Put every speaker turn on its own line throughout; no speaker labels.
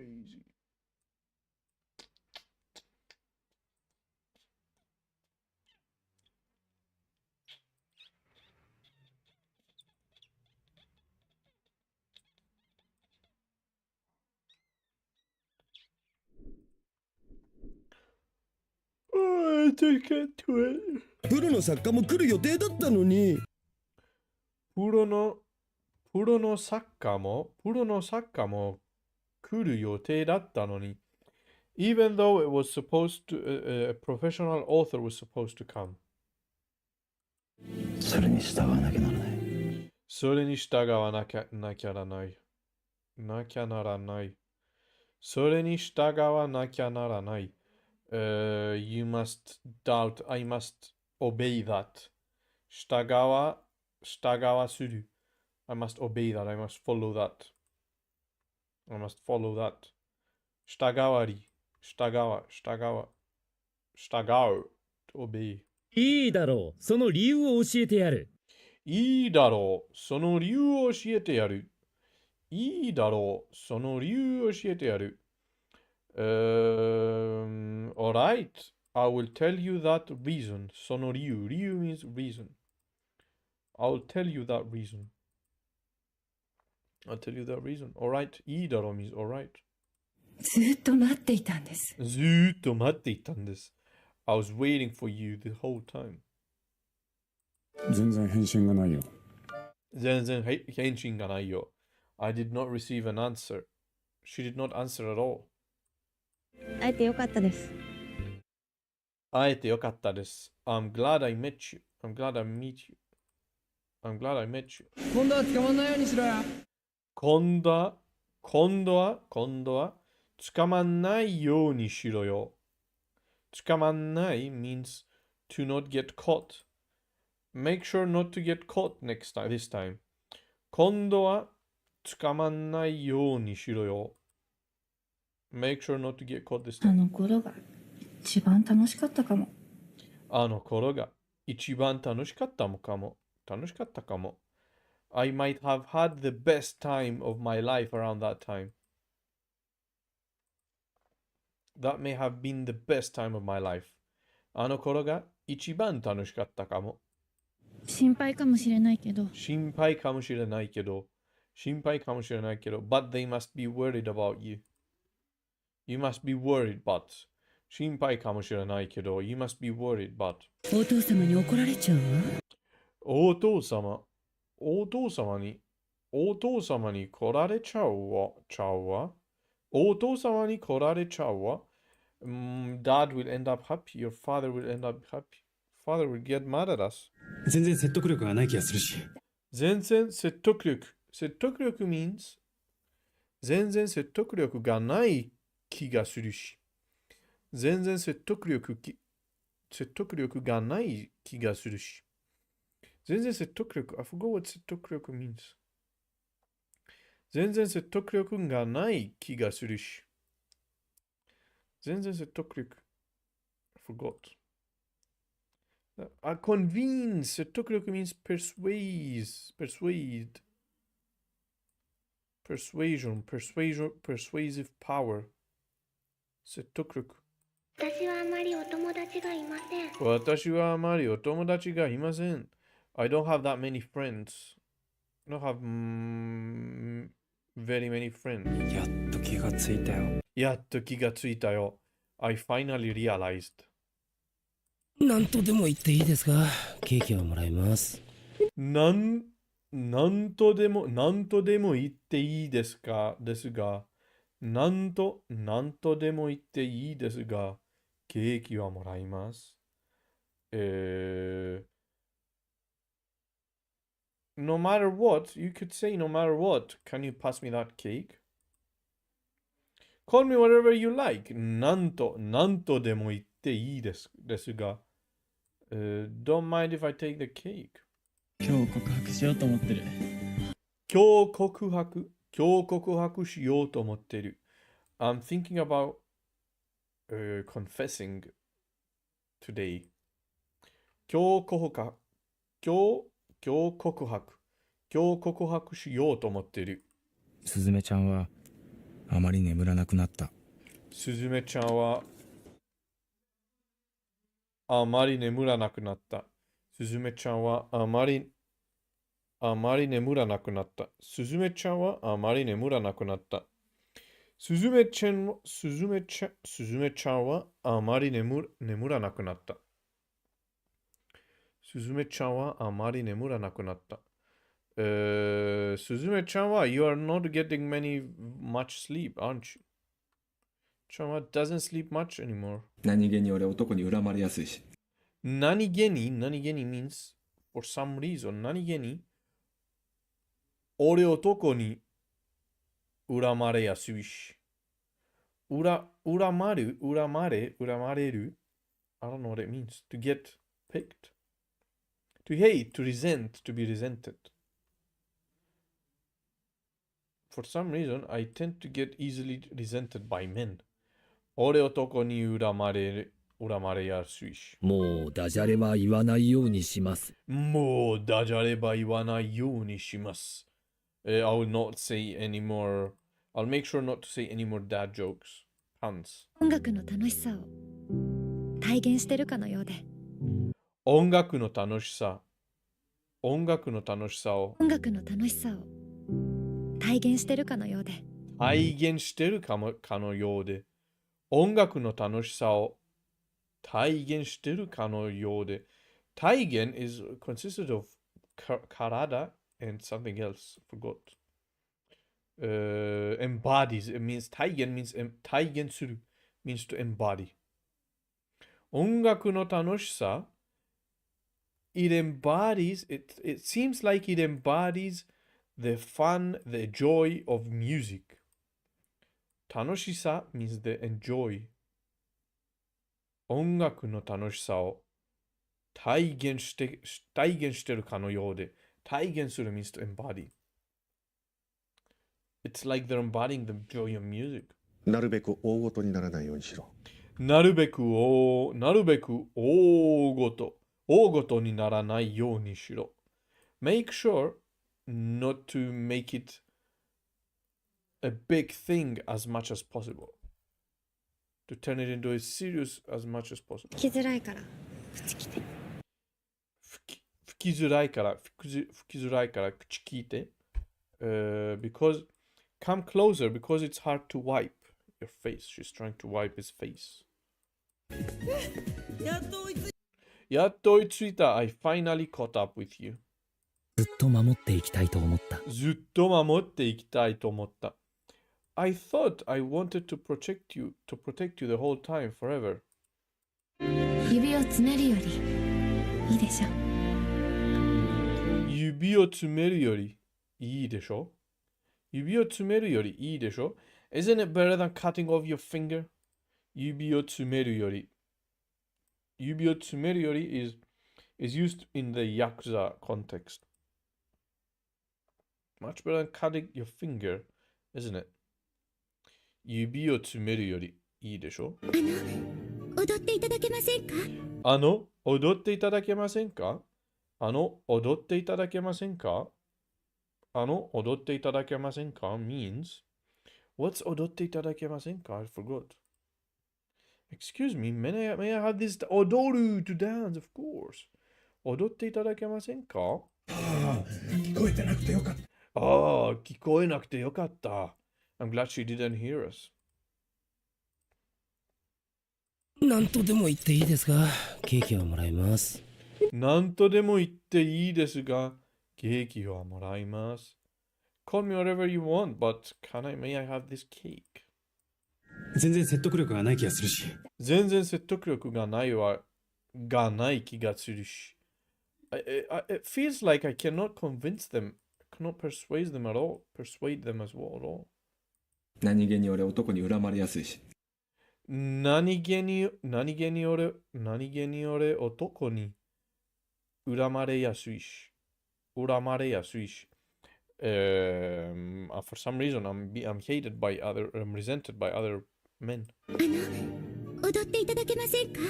crazy. Oh, I just can't do it.
プロの作家も来る予定だったのに。
プロの作家も来る予定だったのに。Even though it was supposed to, a professional author was supposed to come.
それに従わなきゃならない。
それに従わなきゃならない。なきゃならない。それに従わなきゃならない。You must doubt, I must obey that. 従わする。I must obey that, I must follow that. I must follow that. 従わり。従う。obey.
いいだろう。その理由を教えてやる。
いいだろう。その理由を教えてやる。いいだろう。その理由を教えてやる。Alright. I will tell you that reason. その理由。理由 means reason. I'll tell you that reason. I'll tell you that reason. Alright. いいだろう means alright.
ずっと待っていたんです。
ずーっと待っていたんです。I was waiting for you the whole time.
全然返信がないよ。
全然返信がないよ。I did not receive an answer. She did not answer at all.
会えてよかったです。
会えてよかったです。I'm glad I met you. I'm glad I meet you. I'm glad I met you.
今度は捕まんないようにしろよ。
今度は捕まんないようにしろよ。捕まんない means to not get caught. Make sure not to get caught this time. 今度は捕まんないようにしろよ。Make sure not to get caught this time.
あの頃が一番楽しかったかも。
あの頃が一番楽しかったかも。I might have had the best time of my life around that time. That may have been the best time of my life. あの頃が一番楽しかったかも。
心配かもしれないけど。
心配かもしれないけど。But they must be worried about you. You must be worried, but. 心配かもしれないけど。You must be worried, but.
お父様に怒られちゃうわ。
お父様に来られちゃうわ。お父様に来られちゃうわ。Dad will end up happy. Your father will end up happy. Father will get mad at us.
全然説得力がない気がするし。
全然説得力 means 全然説得力がない気がするし。全然説得力がない気がするし。全然説得力 I forgot what 説得力 means. 全然説得力がない気がするし。全然説得力 I forgot. Convince 説得力 means persuade. Persuasive power. 説得力。
私はあまりお友達がいません。
I don't have that many friends. I don't have very many friends.
やっと気がついたよ。I finally realized.
なんとでも言っていいですか？ケーキをもらいます。
なんとでも言っていいですかですが、なんとでも言っていいですが、ケーキはもらいます。No matter what, you could say no matter what, can you pass me that cake? Call me whatever you like. なんとでも言っていいですが、don't mind if I take the cake.
今日告白しようと思ってる。
今日告白しようと思ってる。I'm thinking about confessing today. 今日告白しようと思ってる。
すずめちゃんは
あまり眠らなくなった。
すずめちゃんはあまり眠らなくなった。すずめちゃんはあまり眠らなくなった。すずめちゃんはあまり眠らなくなった。すずめちゃんはあまり眠らなくなった。すずめちゃんはあまり眠らなくなった。すずめちゃんは You are not getting much sleep, aren't you? ちゃんは doesn't sleep much anymore.
何気に俺男に恨まれやすいし。
何気に means for some reason 何気に俺男に恨まれやすいし。恨まれる I don't know what it means. To get picked. To hate, to resent, to be resented. For some reason, I tend to get easily resented by men. 俺男に恨まれやすいし。
もうダジャレは言わないようにします。
もうダジャレは言わないようにします。I will not say any more. I'll make sure not to say any more dad jokes. Puns.
音楽の楽しさを体現してるかのようで。
音楽の楽しさを
音楽の楽しさを体現してるかのようで。
体現してるかのようで。音楽の楽しさを体現してるかのようで。体現 is consisted of karada and something else. Forgot. Embodies. It means 体現 means 体現する means to embody. 音楽の楽しさ it seems like it embodies the fun, the joy of music. 楽しさ means the enjoy. 音楽の楽しさを体現してるかのようで。体現する means to embody. It's like they're embodying the joy of music.
なるべく大ごとにならないようにしろ。
なるべく大ごとにならないようにしろ。Make sure not to make it a big thing as much as possible. To turn it into a serious as much as possible.
聞きづらいから口聞いて。
吹きづらいから口聞いて。Because come closer because it's hard to wipe your face. She's trying to wipe his face. やっと追いついた。I finally caught up with you.
ずっと守っていきたいと思った。
ずっと守っていきたいと思った。I thought I wanted to protect you the whole time, forever.
指を詰めるよりいいでしょ。
指を詰めるよりいいでしょ。指を詰めるよりいいでしょ。Isn't it better than cutting off your finger? 指を詰めるより。指を詰めるより is used in the Yakuza context. Much better than cutting your finger, isn't it? 指を詰めるよりいいでしょ。
踊っていただけませんか？
踊っていただけませんか？踊っていただけませんか？踊っていただけませんか means what's 踊っていただけませんか? I forgot. Excuse me, may I have this 踊る to dance, of course. 踊っていただけませんか？
聞こえてなくてよかった。
聞こえなくてよかった。I'm glad she didn't hear us.
何とでも言っていいですが、ケーキはもらいます。
何とでも言っていいですが、ケーキはもらいます。Call me whatever you want, but may I have this cake?
全然説得力がない気がするし。
全然説得力がない気がするし。It feels like I cannot convince them, cannot persuade them at all, persuade them as well at all.
何気に俺男に恨まれやすいし。
何気に俺男に恨まれやすいし。For some reason, I'm hated by I'm resented by other men.
踊っていただけませんか？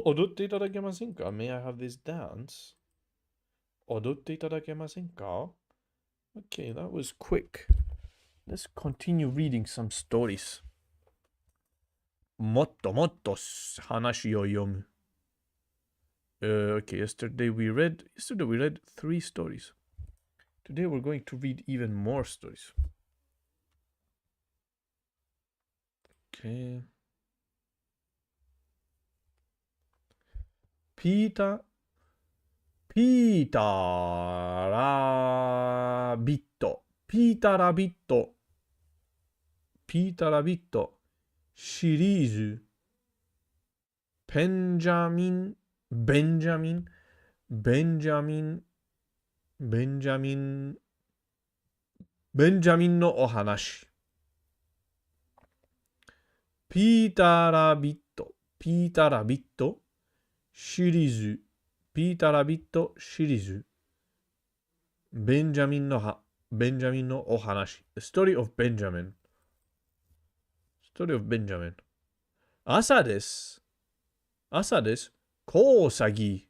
踊っていただけませんか？ May I have this dance? 踊っていただけませんか？ Okay, that was quick.
let's continue reading some stories. もっともっと話を読む。Okay, yesterday we read 3 stories. Today we're going to read even more stories. Okay. ピーターラビットシリーズベンジャミンのお話。ピーターラビットシリーズベンジャミンのお話。The story of Benjamin. 朝です。こうさぎ。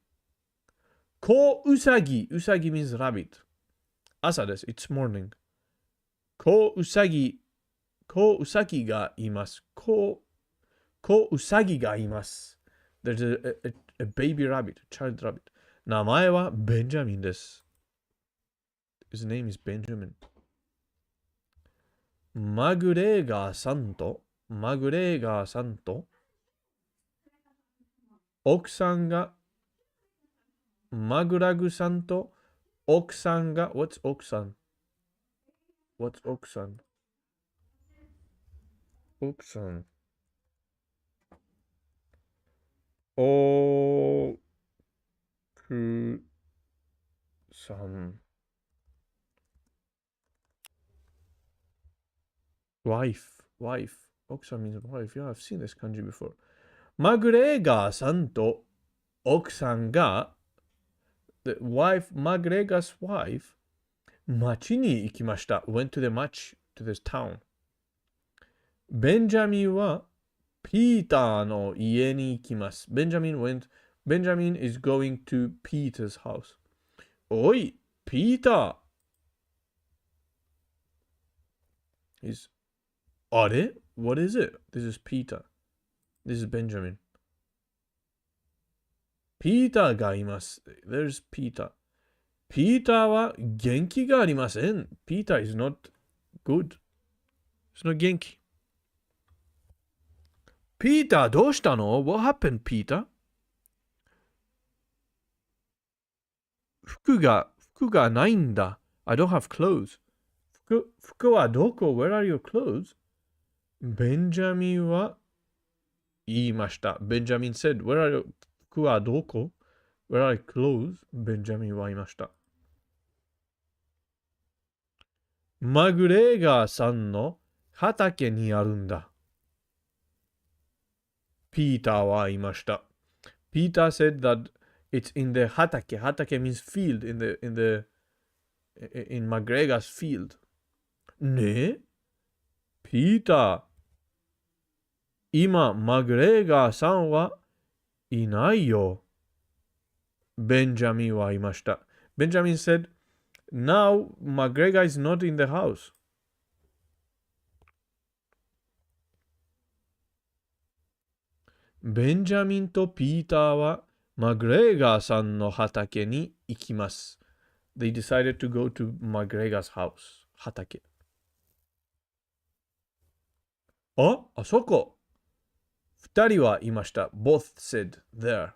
うさぎ means rabbit. 朝です。It's morning. こうさぎがいます。There's a baby rabbit, a child rabbit. 名前はベンジャミンです。His name is Benjamin. マグレーガーさんと奥さんがマグラグさんと奥さんが What's 奥さん奥さん wife 奥さん means wife. Yeah, I've seen this kanji before. マグレーガーさんと奥さんが McGregor's wife 町に行きました。went to the 町 to this town. ベンジャミンはピーターの家に行きます。Benjamin is going to Peter's house. おい、ピーター。あれ What is it? This is Peter. This is Benjamin. ピーターがいます。There's Peter. ピーターは元気がありません。Peter is not good. He's not 元気。ピーターどうしたの What happened, Peter? 服がないんだ。I don't have clothes. 服はどこ Where are your clothes? ベンジャミンは言いました。ベンジャミン said, Where are your 服はどこ Where are your clothes? ベンジャミンは言いました。マグレーガーさんの畑にあるんだ。ピーターは言いました。Peter said that it's in the 畑。畑 means field in McGregor's field. ねえピーター、今、マグレーガーさんはいないよ。ベンジャミンは言いました。ベンジャミン said, Now McGregor is not in the house. ベンジャミンとピーターはマグレーガーさんの畑に行きます。They decided to go to McGregor's house. 畑。あそこ。二人は言いました。Both said there.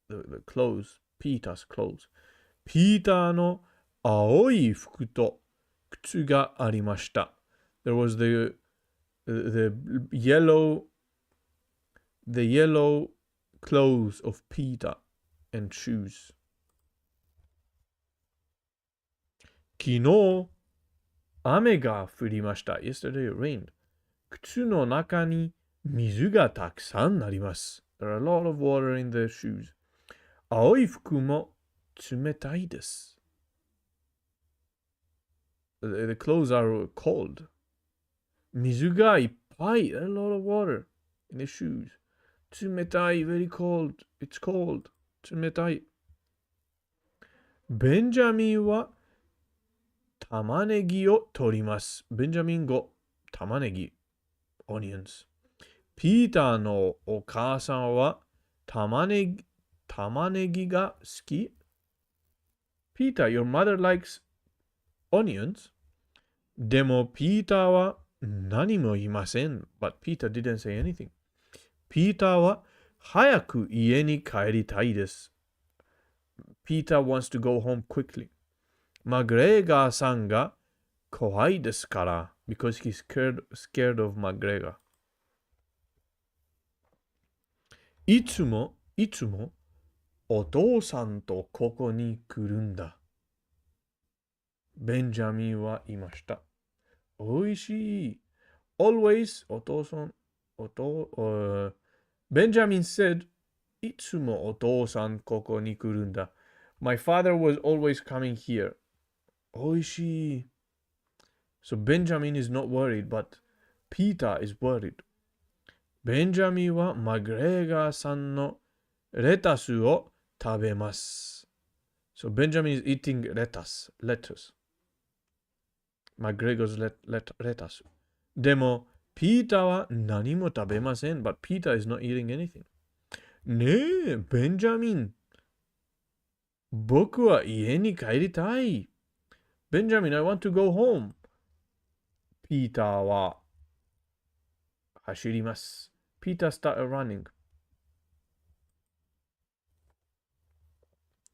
The clothes. Peter's clothes. ピーターの青い服と靴がありました。There was the yellow clothes of Peter and shoes. 昨日、雨が降りました。Yesterday it rained. 靴の中に水がたくさんあります。There are a lot of water in the shoes. 青い服も冷たいです。The clothes are cold. 水がいっぱい。A lot of water in the shoes. 冷たい。Very cold. It's cold. 冷たい。ベンジャミンは玉ねぎを取ります。ベンジャミン語、玉ねぎ、onions。ピーターのお母さんは玉ねぎが好き。Peter, your mother likes onions. でもピーターは何も言いません。But Peter didn't say anything. ピーターは早く家に帰りたいです。Peter wants to go home quickly. マグレーガーさんが怖いですから。Because he's scared of McGregor. いつもお父さんとここに来るんだ。ベンジャミンは言いました。おいしい。Always お父さん、ベンジャミン said いつもお父さんここに来るんだ。My father was always coming here. おいしい。So Benjamin is not worried, but Peter is worried. ベンジャミンはマグレーガーさんのレタスを食べます。So Benjamin is eating lettuce. McGregor's lettuce. でも、ピーターは何も食べません。But Peter is not eating anything. ねえ、ベンジャミン。僕は家に帰りたい。ベンジャミン、I want to go home. ピーターは走ります。Peter started running.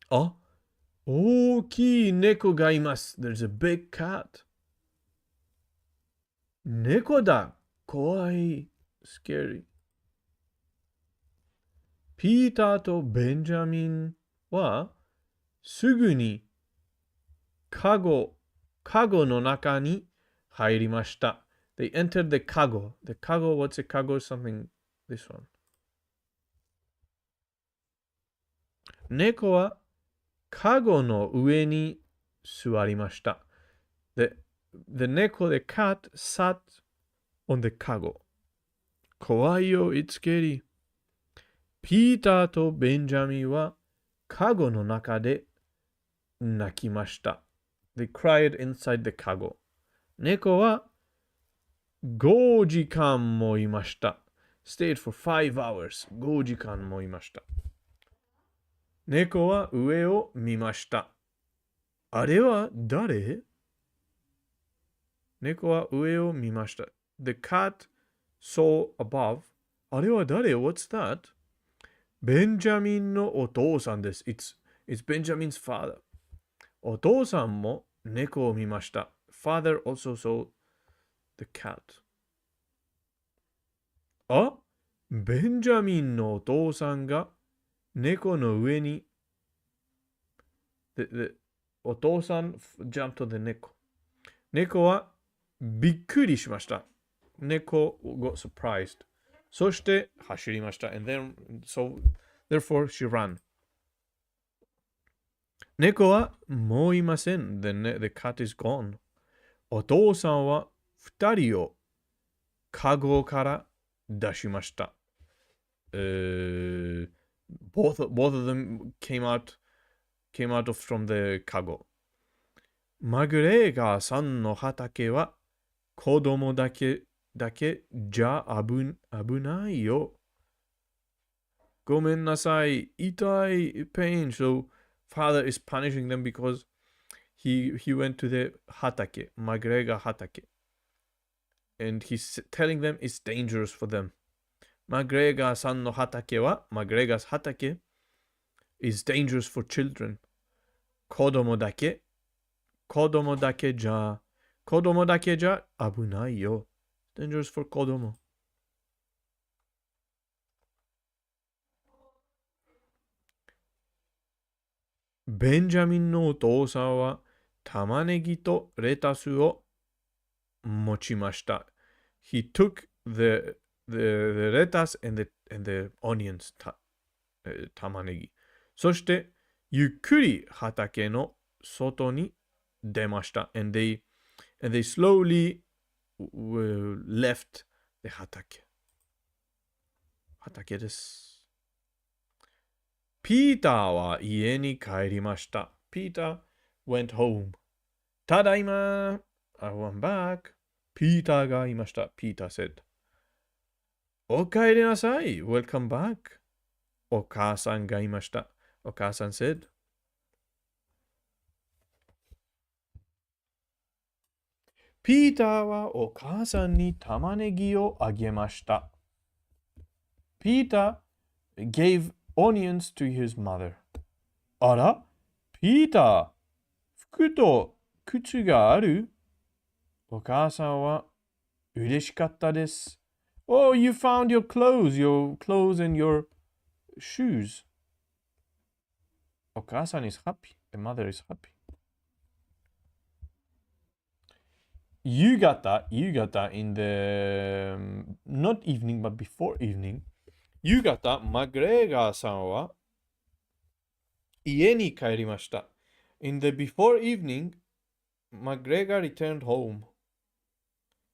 あ、大きい猫がいます。There's a big cat. 猫だ。怖い。Scary. ピーターとベンジャミンはすぐにカゴの中に入りました。They entered the kago. The kago, what's a kago? Something, this one. 猫はカゴの上に座りました。The neko, the cat, sat on the kago. 怖いよ、it's scary. ピーターとベンジャミンはカゴの中で泣きました。They cried inside the kago. 猫は5時間もいました。Stayed for 5 hours. 5時間もいました。猫は上を見ました。あれは誰？猫は上を見ました。The cat saw above. あれは誰？ What's that? ベンジャミンのお父さんです。It's Benjamin's father. お父さんも猫を見ました。Father also saw the cat. あ、ベンジャミンのお父さんが猫の上にお父さん jumped on the 猫。猫はびっくりしました。猫 got surprised. そして走りました。And then, therefore she ran. 猫はもういません。The cat is gone. お父さんは2人をカゴから出しました。both of them came out from the kago. マグレーガーさんの畑は子供だけじゃ危ないよ。ごめんなさい。痛い。pain. So father is punishing them because he went to the hatake, McGregor hatake. And he's telling them it's dangerous for them. McGregor さんの畑は McGregor's hatake is dangerous for children. 子供だけじゃ危ないよ。dangerous for 子供。ベンジャミンのお父さんは玉ねぎとレタスを持ちました。He took the lettuce and the onions, 玉ねぎ。そしてゆっくり畑の外に出ました。And they slowly left the 畑です。ピーターは家に帰りました。Peter went home. ただいま I'm back. ピーターがいました。Peter said. おかえりなさい Welcome back. お母さんがいました。お母さん said. ピーターはお母さんに玉ねぎをあげました。Peter gave onions to his mother. あら、ピーター、服と靴がある？お母さんは嬉しかったです。Oh, you found your clothes and your shoes. お母さん is happy. The mother is happy. 夕方 in the not evening but before evening 夕方マグレガーさんは家に帰りました。In the before evening McGregor returned home.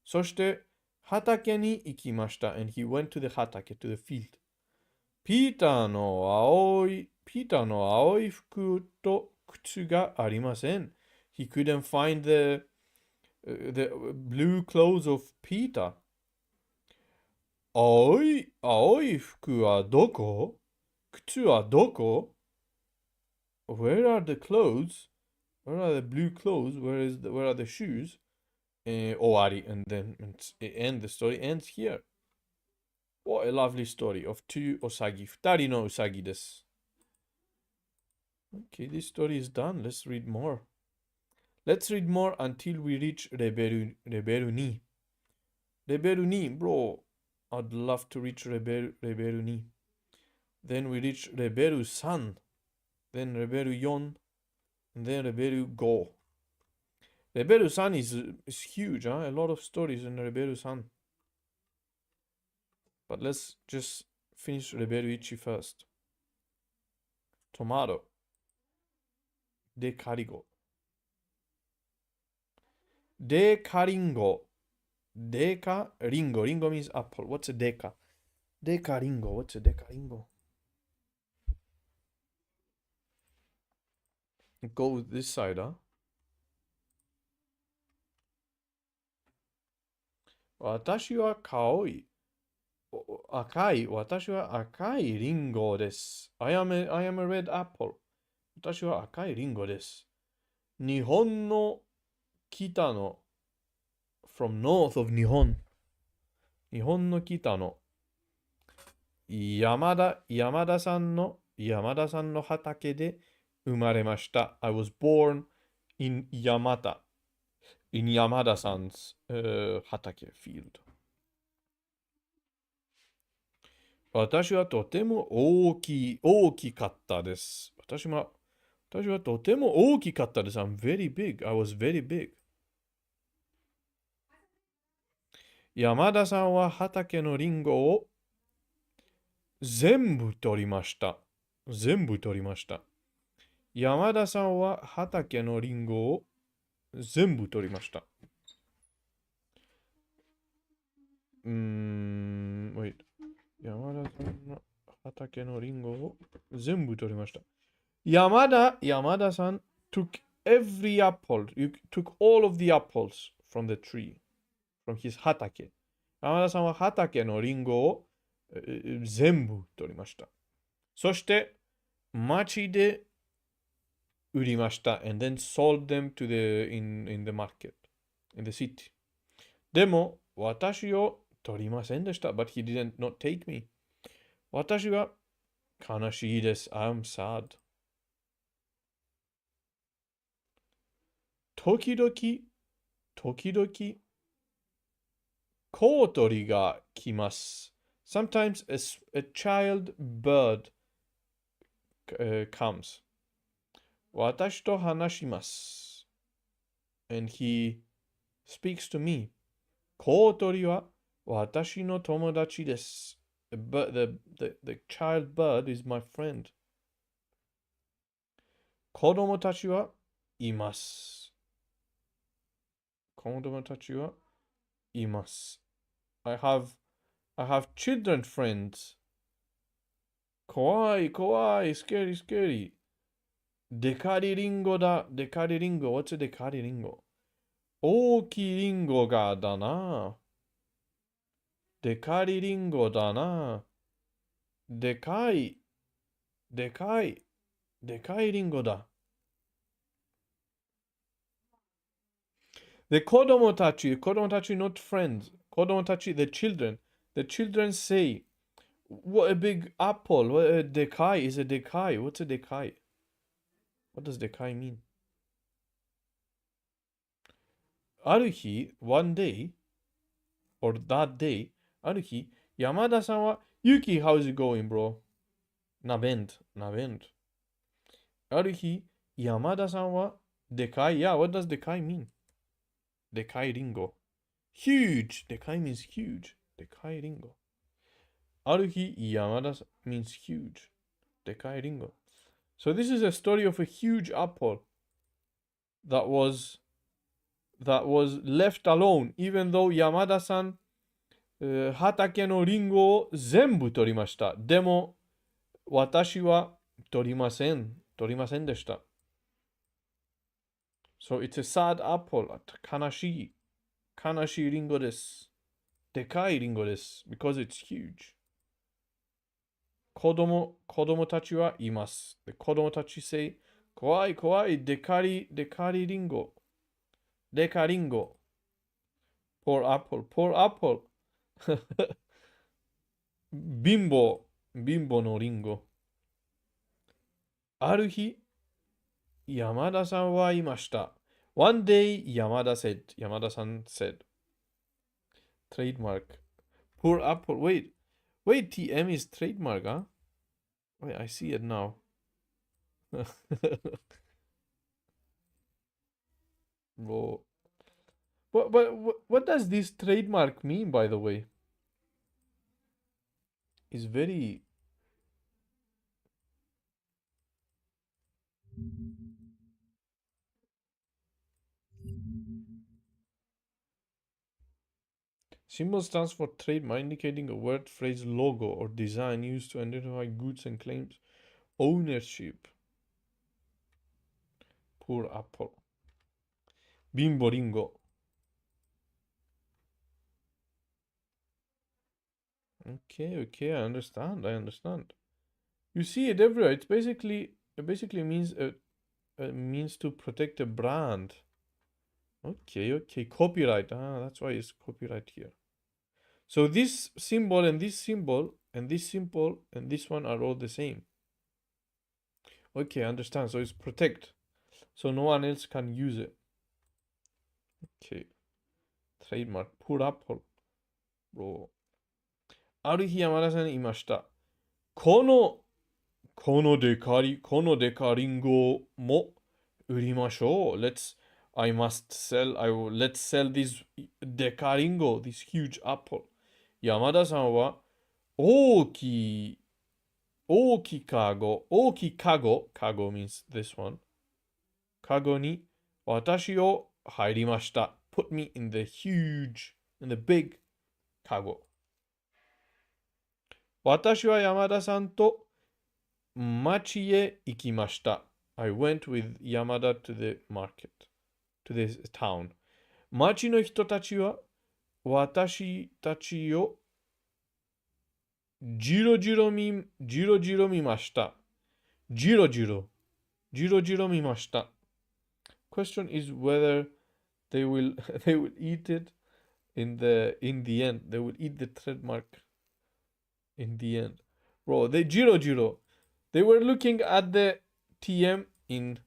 そして畑に行きました。And he went to the 畑 to the field. ピーターの青い服と靴がありません。He couldn't find the blue clothes of Peter. 青い服はどこ？靴はどこ？ Where are the clothes? Where are the blue clothes? Where are the shoes? 終わり and the story ends here. What a lovely story of two ウサギ。二人のウサギです。Okay, this story is done. Let's read more. Let's read more until we reach レベル2。レベル2、bro. I'd love to reach レベル2。Then we reach レベル3。Then レベル4。Then レベル5。レベル3 is huge, huh? A lot of stories in レベル3。But let's just finish レベル1 first. Tomato. デカリンゴ。デカリンゴ。デカリンゴ。リンゴ means apple. What's a デカ？デカリンゴ。What's a デカリンゴ？ Go with this side, huh? 私は私は赤いリンゴです。I am a red apple. 私は赤いリンゴです。日本の北の from north of 日本の北の山田さんの畑で生まれました。I was born in 山田 さん's、畑 field。私はとても大きかったです。私はとても大きかったです。I'm very big. I was very big. 山田さんは畑のリンゴを全部取りました。山田さんは畑のリンゴを全部取りました。wait. 山田さんの畑のリンゴを全部取りました。山田さん took every apple. You took all of the apples from the tree, from his 畑。山田さんは畑のリンゴを全部取りました。そして町で売りました。And then sold them to in the market, in the city. でも私を取りませんでした。But he didn't not take me. 私は悲しいです。I'm sad. 時々、コウトリが来ます。Sometimes a child bird comes. 私と話します。And he speaks to me. コウトリは私の友達です。The child bird is my friend. 子供たちはいます。子供たちはいます。I have children friends. 怖い、scary. デカリリンゴだ。デカリリンゴ。What's a デカリリンゴ
大きいリンゴがだな。でかいリンゴだな。でかい、でかい、でかいリンゴだ。で、子供たち、not friends. 子供たち、the children. The children say, what a big apple. What a dekai is a dekai. What's a dekai? What does dekai mean? ある日、one day, or that day, ある日、山田さんは、Yuki, how's it going, bro? なべん。ある日、山田さんは、でかい。Yeah, what does でかい mean? でかいリンゴ。Huge. でかい means huge. でかいリンゴ。ある日、山田さん means huge. でかいリンゴ。So this is a story of a huge apple that was left alone, even though 山田さん、畑のリンゴを全部取りました。でも、私は取りませんでした。So it's a sad apple. 悲しいリンゴです。でかいリンゴです。Because it's huge. 子供たちはいます。子供たち say, 怖い、でかりリンゴ。でかリンゴ。Poor apple. 貧乏のリンゴ。ある日、山田さんは言いました。One day, 山田さん said. Trademark. Poor apple. Wait, TM is trademark, huh? Wait, I see it now. Bro. What does this trademark mean, by the way? It's very... Symbol stands for trademark, indicating a word, phrase, logo, or design used to identify goods and claims ownership. Poor apple. Bimbo ringo. Okay, I understand. You see it everywhere. It basically means means to protect a brand. Okay. Copyright. That's why it's copyright here. So this symbol and this symbol and this symbol and this one are all the same. Okay, I understand. So it's protect. So no one else can use it. Okay. Trademark. Poor apple. Bro. ある日山田さんに言いました。このデカリンゴも売りましょう。Let's sell this デカリンゴ, this huge apple. 山田さんは大きいカゴ means this one. カゴに私を入りました。Put me in the big カゴ。私は山田さんと町へ行きました。I went with Yamada to the market, to the town. 町の人たちは私たちをじろじろ見ました。じろじろ見ました。Question is whether they will eat it in the end. They will eat the trademark in the end. Bro, they they were looking at the TM in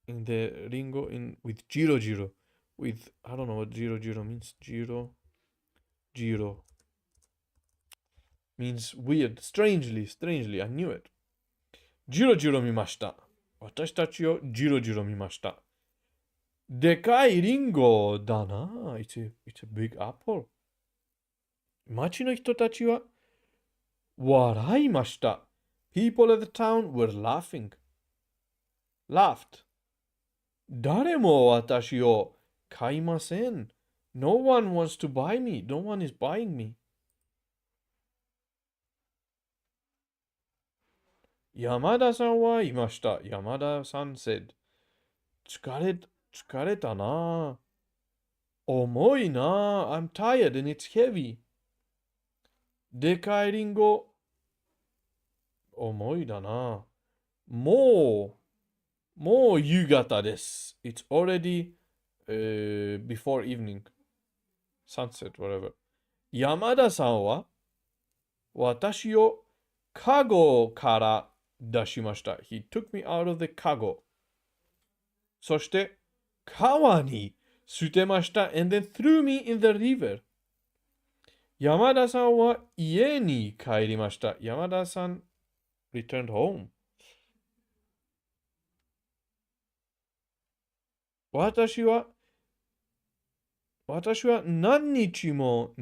the Ringo with jiro. With, I don't know what jiro means. Jiro means weird. Strangely, I knew it. Jiro mimashita. 私たちをジロ見ました。でかいリンゴだな。It's a big apple. 町の人たちは笑いました。People at the town were laughed. 誰も私を買いません。No one wants to buy me. No one is buying me. 山田さんは言いました。山田さん said. 疲れたな。重いな。I'm tired and it's heavy. でかいリンゴ。重いだな。もう夕方です。It's already before evening. Sunset, whatever. 山田さんは私をカゴから出しました。He took me out of the カゴ。そして川に捨てました。And then threw me in the river. 山田さんは家に帰りました。山田さん returned home. 私は何日も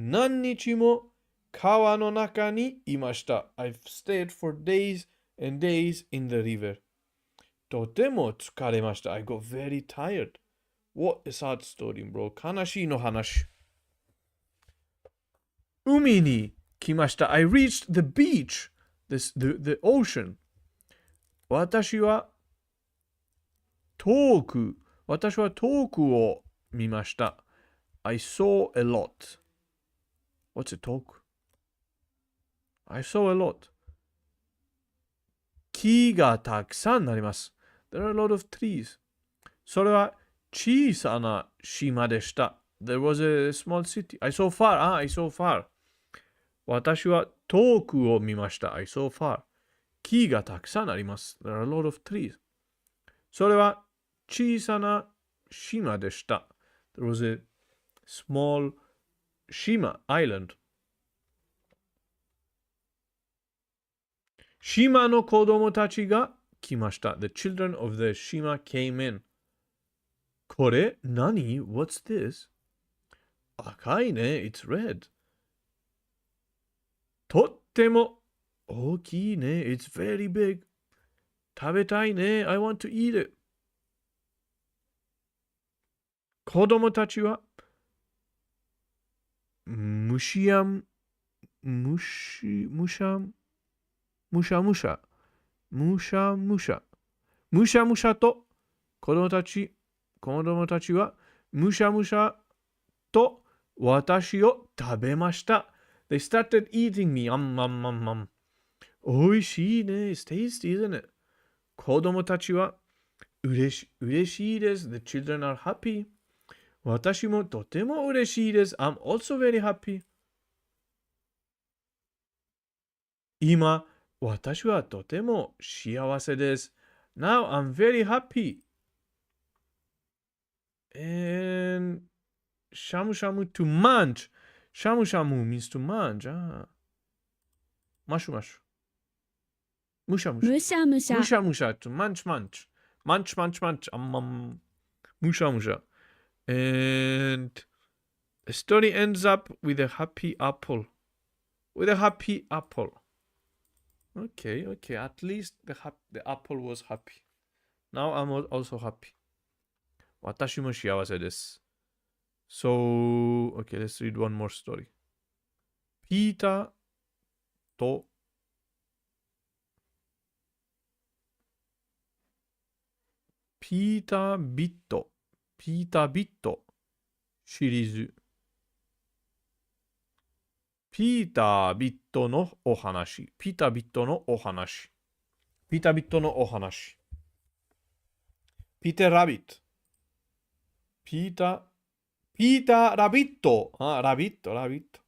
川の中にいました。I've stayed for days and days in the river. とても疲れました。I got very tired. What a sad story, bro. 悲しいの話。海に来ました。I reached the beach, the ocean. 私は遠くを見ました。I saw a lot. What's a talk? I saw a lot. 木がたくさんあります。There are a lot of trees. それは小さな島でした。There was a small city. I saw far. I saw far. 私は遠くを見ました。I saw far. 木がたくさんあります。There are a lot of trees. それは小さな島でした。There was a small 島 island. 島の子供たちが来ました。The children of the 島 came in. これ何 What's this? 赤いね。It's red. とっても大きいね。It's very big. 食べたいね。I want to eat it. 子供たちはむしゃむしゃと子供たちはむしゃむしゃと私を食べました。They started eating me. おいしいね。It's tasty, isn't it? 子供たちは嬉しいです。The children are happy. 私もとても嬉しいです。I'm also very happy. 今、私はとても幸せです。Now I'm very happy. And しゃむしゃむ to munch. しゃむしゃむ means to munch. マシュマシュ。むしゃむしゃ。
むしゃむしゃ。
むしゃむしゃ to munch munch. Munch munch munch. むしゃむしゃ。And the story ends up with a happy apple. With a happy apple. Okay. At least the apple was happy. Now I'm also happy. 私も幸せです。So, okay, let's read one more story. ピータービットシリーズ。ピータービットのお話。ピータービットラビット。ピーターラビット。ラビット。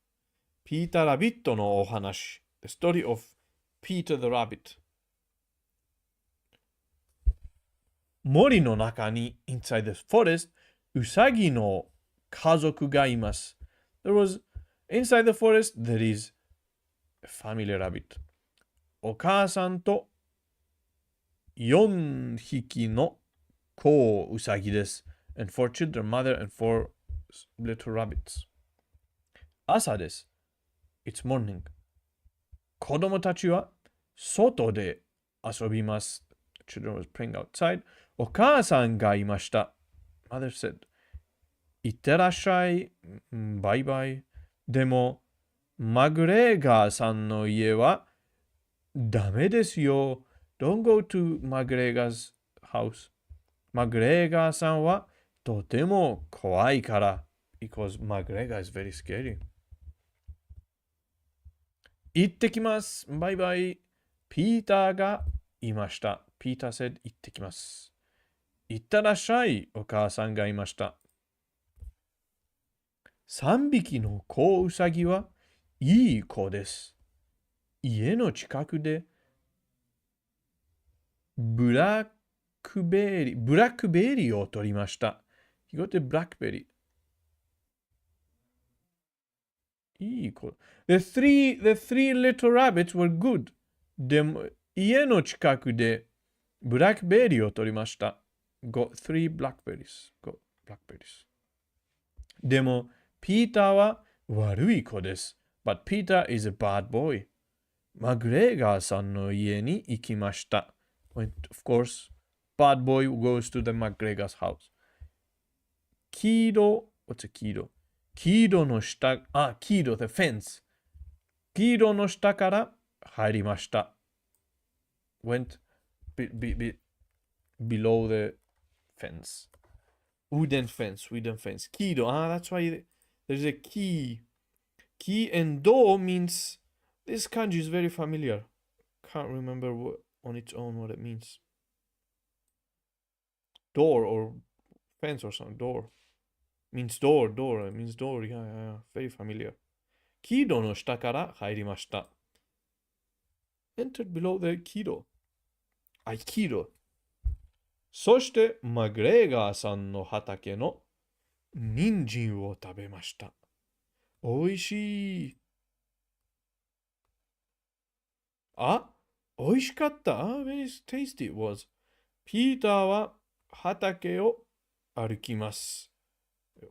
ピーターラビットのお話。The story of Peter the Rabbit. 森の中に inside the forest ウサギの家族がいます。Inside the forest there is a family rabbit. お母さんと4匹の子ウサギです。And 4 children, mother and 4 little rabbits. 朝です。It's morning. 子供たちは外で遊びます。Children was playing outside. お母さんがいました。Mother said, いってらっしゃい。バイバイ。でも、マグレーガーさんの家はダメですよ。Don't go to マグレーガー 's house. マグレーガーさんは
とても怖いから。because McGregor is very scary. 行ってきます。バイバイ。ピーターがいました。ピーター said 行ってきます。行ったらっしゃい。お母さんがいました。3匹の子ウサギはいい子です。家の近くでブラックベリーを取りました。He got a blackberry. いい子。The three little rabbits were good. でも、家の近くでブラックベリーを取りました。Got 3 blackberries. Got blackberries. でも、ピーターは悪い子です。But Peter is a bad boy. マグレガーさんの家に行きました。Of course, bad boy goes to the McGregor's house. 黄色、what's a 黄色？黄色の下、黄色、the fence。黄色の下から入りました。went below the fence. Wooden fence. 黄色。That's why there's a key. Key and door means, this kanji is very familiar. Can't remember on its own what it means. Door or fence or something. Door. Means door. It means door. Yeah. Very familiar. 黄色の下から入りました。Entered below the 黄色。黄色。そして、マグレガーさんの畑の人参を食べました。おいしい。おいしかった。Very tasty it was. ピーターは畑を歩きます。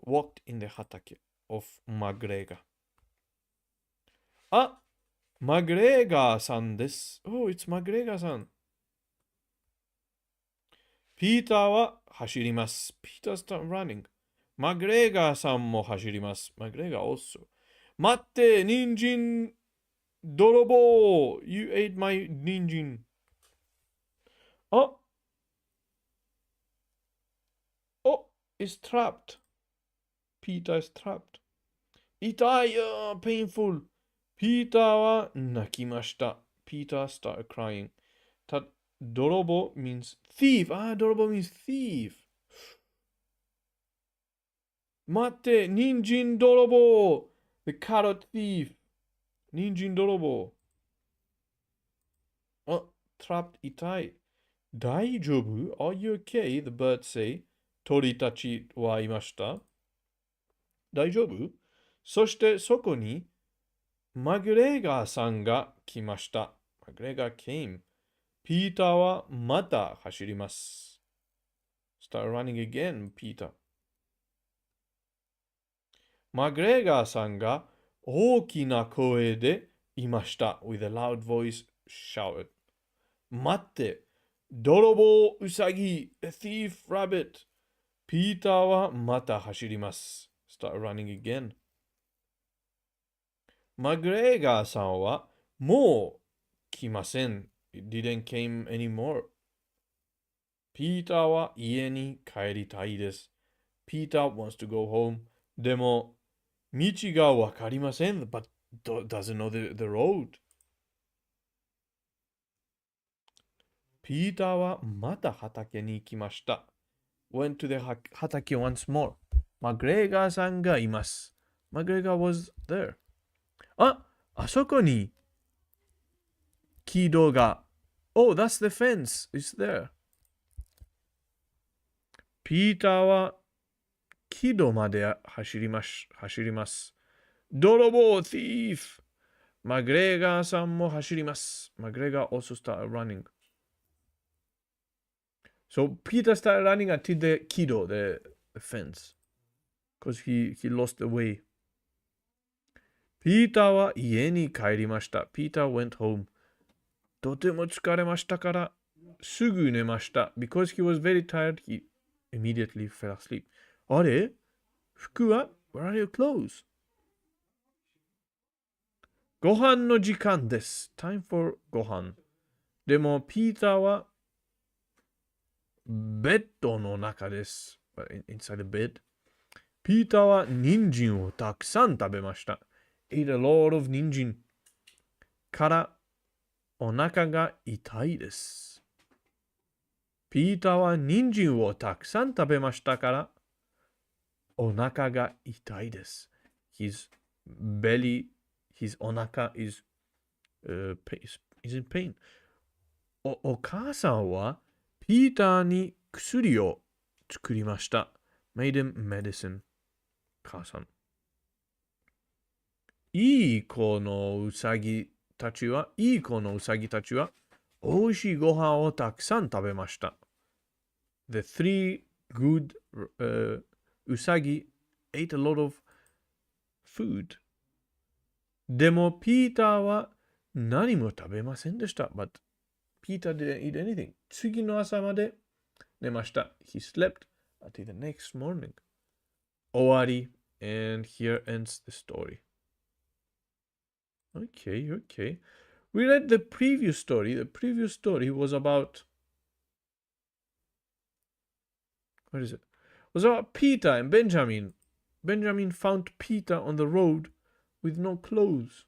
Walked in the 畑 of マグレガー。マグレガーさんです。Oh, it's マグレガーさん。ピーターは走ります。ピーター start running. マグレガーさんも走ります。マグレガー also. 待って、人参泥棒 You ate my 人参。is trapped. Peter is trapped. 痛いよ painful. ピーターは泣きました。Peter started crying. 泥棒 means thief. 泥棒 means thief. 待って、人参泥棒 The carrot thief. 人参泥棒。trapped 痛い。大丈夫 ?Are you okay? The birds say. 鳥たちはいました。大丈夫？そしてそこにマグレガーさんが来ました。マグレガー came. ピーターはまた走ります。Start running again, Peter. マグレガーさんが大きな声で言いました。With a loud voice shouted. 待って、泥棒ウサギ A thief rabbit. ピーターはまた走ります。Start running again. マグレガーさんはもう来ません。It didn't came anymore. ピーターは家に帰りたいです。Peter wants to go home. でも、道がわかりません。But doesn't know the road. ピーターはまた畑に行きました。Went to the 畑 once more. マグレガーさんがいます。マグレガー was there. あそこに木戸が。Oh, that's the fence. It's there. ピーターは木戸まで走ります。泥棒 thief. マグレガーさんも走ります。マグレガー also started running. So Peter started running until the kiddo, the fence, because he lost the way. ピーターは家に帰りました。Peter went home. とても疲れましたからすぐ寝ました。Because he was very tired, he immediately fell asleep. あれ？服は？ Where are your clothes? ご飯の時間です。Time for ご飯。でもピーターはベッドの中です。inside the bed. ピーターは人参をたくさん食べました。ate a lot of 人参からお腹が痛いです。ピーターは人参をたくさん食べましたからお腹が痛いです。His belly, his お腹 is in pain. お母さんはピーターに薬を作りました。made him medicine. 母さん。いい子のうさぎたちは、美味しいご飯をたくさん食べました。The three good うさぎ ate a lot of food. でもピーターは何も食べませんでした。But Peter didn't eat anything. 次の朝まで寝ました。He slept until the next morning. 終わり。And here ends the story. Okay. We read the previous story. The previous story was about... What is it? It was about Peter and Benjamin. Benjamin found Peter on the road with no clothes.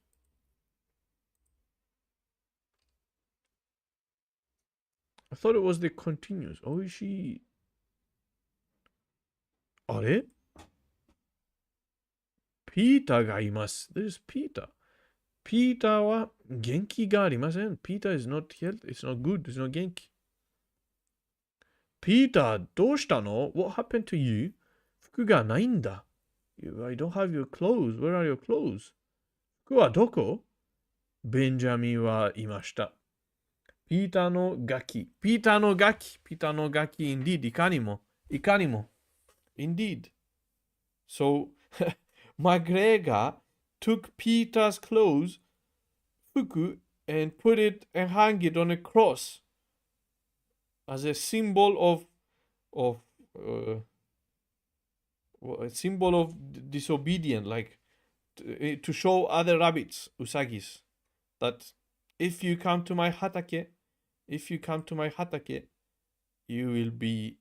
I thought it was the continuous. おいしい。あれ？ピーターがいます。There's Peter. ピーターは元気がありません。Peter is not healthy. It's not good. It's not 元気。ピーター、どうしたの？ What happened to you? 服がないんだ。I don't have your clothes. Where are your clothes? 服はどこ？ベンジャミンはいました。ピーターの楽器。Indeed. いかにも。Indeed. So, McGregor took Peter's clothes, 服, and put it and hung it on a cross as a symbol of disobedience, like to show other rabbits, usagis, that if you come to my hatake, you will be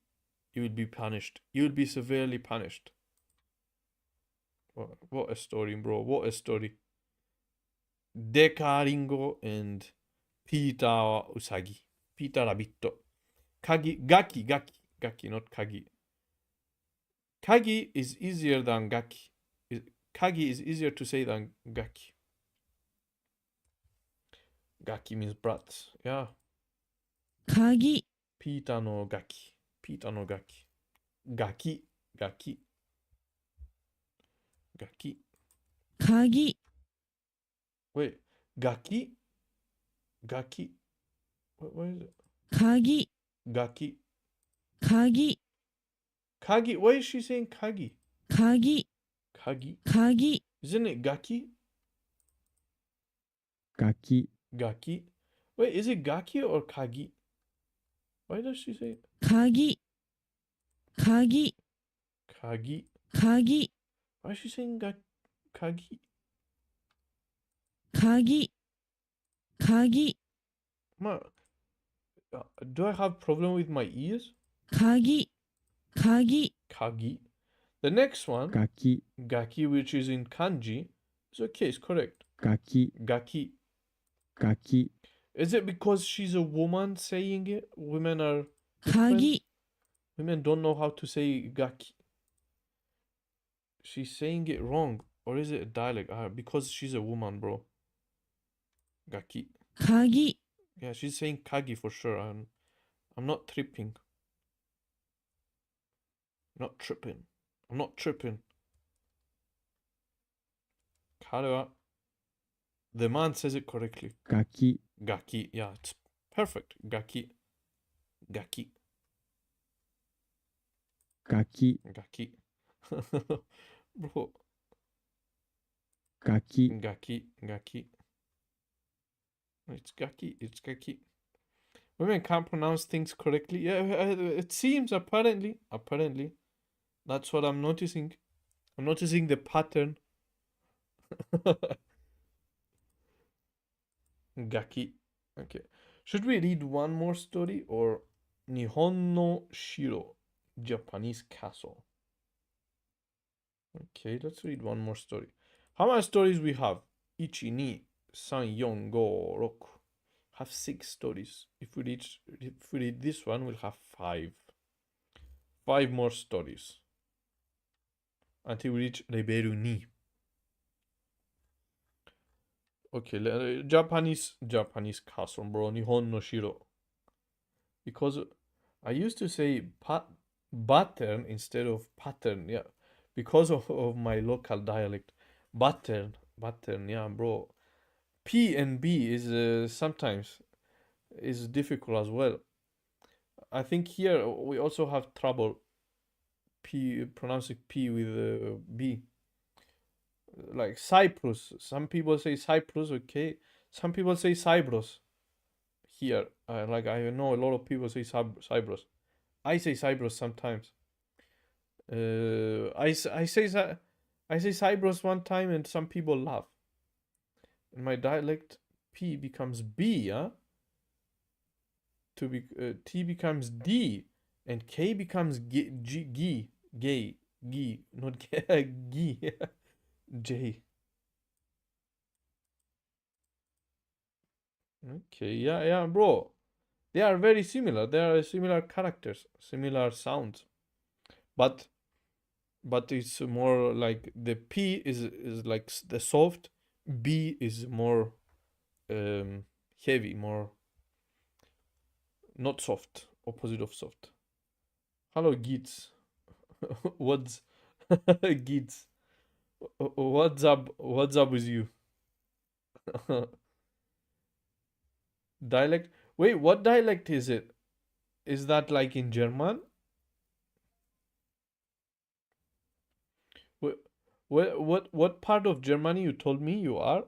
punished. You will be severely punished. What a story, bro. What a story. Deka Ringo and Peter Usagi. Peter Rabbit. Gaki, not Kagi. Kagi is easier than Gaki. Kagi is easier to say than Gaki. Gaki means brats. Yeah.
Kagi.
Peter no Gaki. Gaki.
Kagi.
Wait, Gaki? What is it?
Kagi.
Kagi. Why is she saying Kagi?
Kagi.
Isn't it Gaki?
Gaki.
Wait, is it Gaki or Kagi? Why does she say
Kagi.
Kagi?
Kagi.
Why is she saying Kagi?
Kagi.
Do I have problem with my ears?
Kagi.
Kagi. The next one,
Gaki.
Gaki, which is in kanji, is okay, it's correct.
Gaki.
Is it because she's a woman saying it? Women are different?
Kagi.
Women don't know how to say Gaki. She's saying it wrong. Or is it a dialect? Because she's a woman, bro. Gaki.
Kagi.
Yeah, she's saying Kagi for sure. I'm not tripping. I'm not tripping. Karewa. The man says it correctly.
Gaki.
Yeah, it's perfect. Gaki. Bro.
Gaki.
It's Gaki. Women can't pronounce things correctly. Yeah, it seems apparently. That's what I'm noticing. I'm noticing the pattern. Gaki. Okay. Should we read one more story or Nihon no Shiro?
Japanese castle. Okay, let's read one more story. How many stories we have? 1, 2, 3, 4, 5, 6. Have 6 stories. If we read this one, we'll have 5. 5 more stories. Until we reach level 2. Okay, Japanese castle, bro. Nihon no shiro. Because I used to say pattern instead of pattern, yeah. Because of my local dialect. Pattern, yeah, bro. P and B is sometimes is difficult as well. I think here we also have trouble pronouncing P with B. Like Cyprus. Some people say Cyprus, okay. Some people say Cyprus. Here, like I know a lot of people say Cyprus. I say Cyprus sometimes. I say Cyprus one time and some people laugh. In my dialect, P becomes B, huh? T becomes D, and K becomes G, not G, J. Okay, yeah, bro. They are very similar. They are similar characters, similar sounds. But it's more like the P is like the soft, B is more heavy, more not soft, opposite of soft. Hello, Geets. What's Geets? What's up with you? Dialect? Wait, what dialect is it? Is that like in German? What part of Germany you told me you are?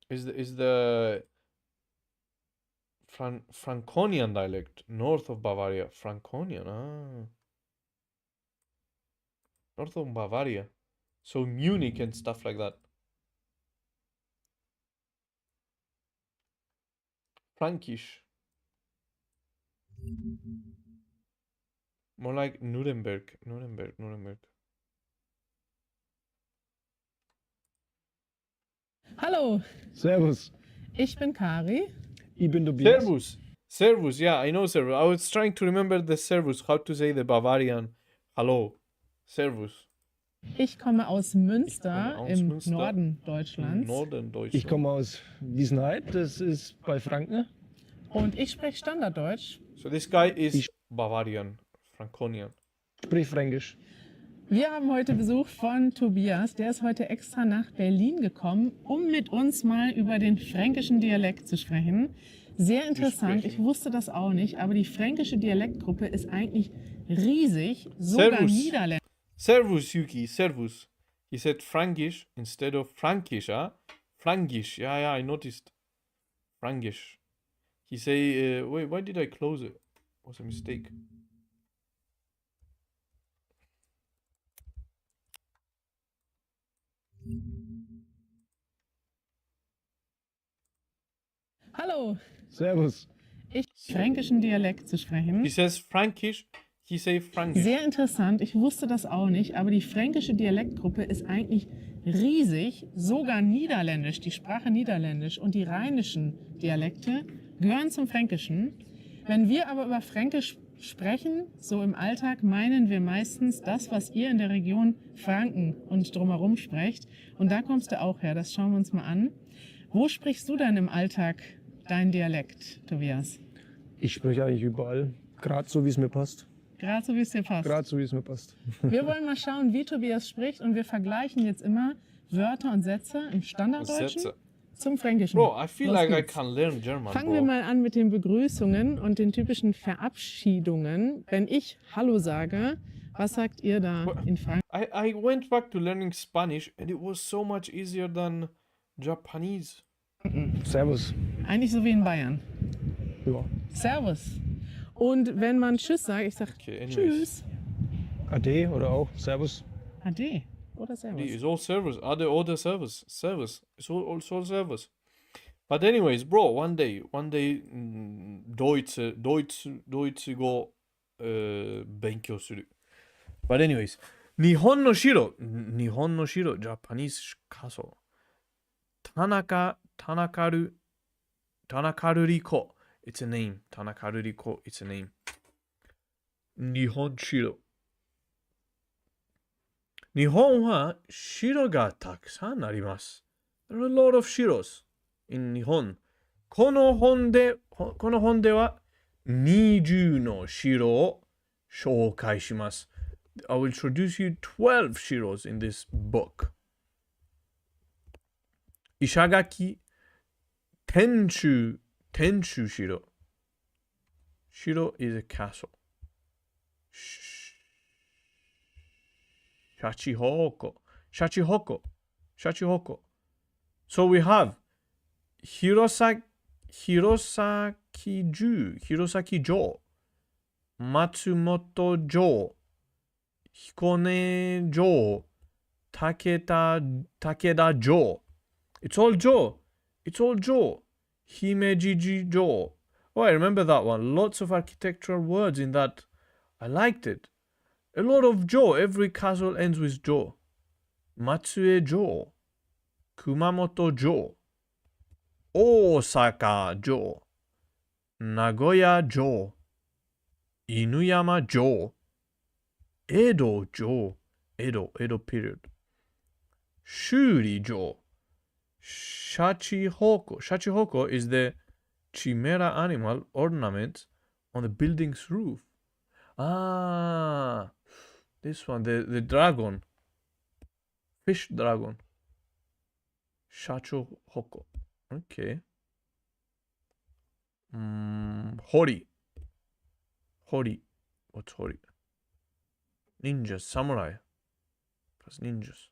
Is the Franconian dialect, north of Bavaria. Franconian, north of Bavaria. So Munich and stuff like that. Frankish. More like Nuremberg.
Hallo,
Servus.
ich bin Kari.
Ich bin Tobias.
Servus, yeah, I know Servus. I was trying to remember the Servus, how to say the Bavarian hello. Servus.
Ich komme aus Münster im Norden Deutschlands.
Ich komme aus Wiesenheid, das ist bei Franken.
Und ich spreche Standarddeutsch.
So this guy is Bavarian, Franconian.
Sprich Fränkisch.
Wir haben heute Besuch von Tobias. Der ist heute extra nach Berlin gekommen, um mit uns mal über den fränkischen Dialekt zu sprechen. Sehr interessant, ich wusste das auch nicht, aber die fränkische Dialektgruppe ist eigentlich riesig, sogar niederländisch.
Servus, Yuki, servus. He said Frankish instead of Frankish, huh? Frankish, yeah, I noticed. Frankish. He say, wait, why did I close it? Was a mistake.
Hallo.
Servus.
Fränkischen Dialekt zu sprechen.
He says Frankish, he say Frankish.
Sehr interessant, ich wusste das auch nicht, aber die fränkische Dialektgruppe ist eigentlich riesig, sogar niederländisch, die Sprache niederländisch und die rheinischen Dialekte gehören zum Fränkischen. Wenn wir aber über Fränkisch sprechen, so im Alltag, meinen wir meistens das, was ihr in der Region Franken und drumherum sprecht. Und da kommst du auch her, das schauen wir uns mal an. Wo sprichst du denn im Alltag dein Dialekt, Tobias?
Ich spreche eigentlich überall, gerade so, wie es mir passt.
Gerade so, wie es dir passt?
Gerade so, wie es mir passt.
Wir wollen mal schauen, wie Tobias spricht und wir vergleichen jetzt immer Wörter und Sätze im Standarddeutschen zum Fränkischen.
Bro, I feel like I can learn German,
Fangen wir mal an mit den Begrüßungen und den typischen Verabschiedungen. Wenn ich Hallo sage, was sagt ihr da in Frankreich?
I went back to learning Spanish and it was so much easier than Japanese.
Servus.
Eigentlich so wie in Bayern.
Ja.
Servus. Und wenn man Tschüss sagt, ich sage Tschüss.
Ade oder auch Servus.
Ade oder Servus.
It's all Servus. Ade oder Servus. Servus. It's all Servus. But anyways, bro, one day, Deutsch語、勉強する。But anyways, 日本の城、ジャパニーズカソ。田中瑠璃子。It's a name. 田中瑠璃子。It's a name. 日本城。日本は城がたくさんあります。There are a lot of 城 in 日本。この本では20の城を紹介します。I will introduce you 12 城 in this book. 石垣、天守城。城 is a castle. シャチホコ。So we have 弘前城、松本城、彦根城、武田城。It's all 城。姫路城。Oh, I remember that one. Lots of architectural words in that. I liked it. A lot of 城. Every castle ends with 城. 松江城、熊本城、大阪城、名古屋城、犬山城、江戸城、江戸 period、修理城、シャチホコ。シャチホコ is the chimera animal ornament on the building's roof. Ah, this one, the dragon. Fish dragon. Shacho hoko. Okay. Hori. What's hori? Ninjas, samurai. Plus ninjas.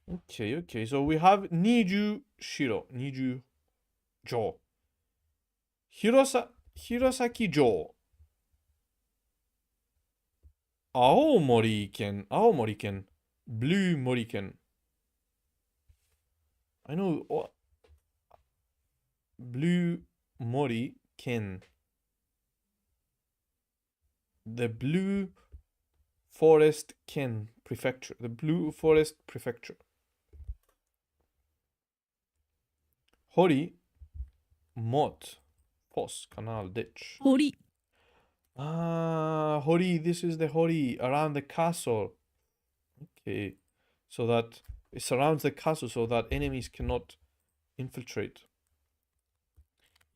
Okay. So we have Niju Shiro. Niju Jo. Hirosaki Jo. 青森県、blue 森県。I know, blue 森県。The Blue Forest Ken Prefecture. The Blue Forest Prefecture. Hori, Mot, Foss, Canal, Ditch.
Hori.
Ah, Hori, this is the Hori around the castle. Okay, so that it surrounds the castle so that enemies cannot infiltrate.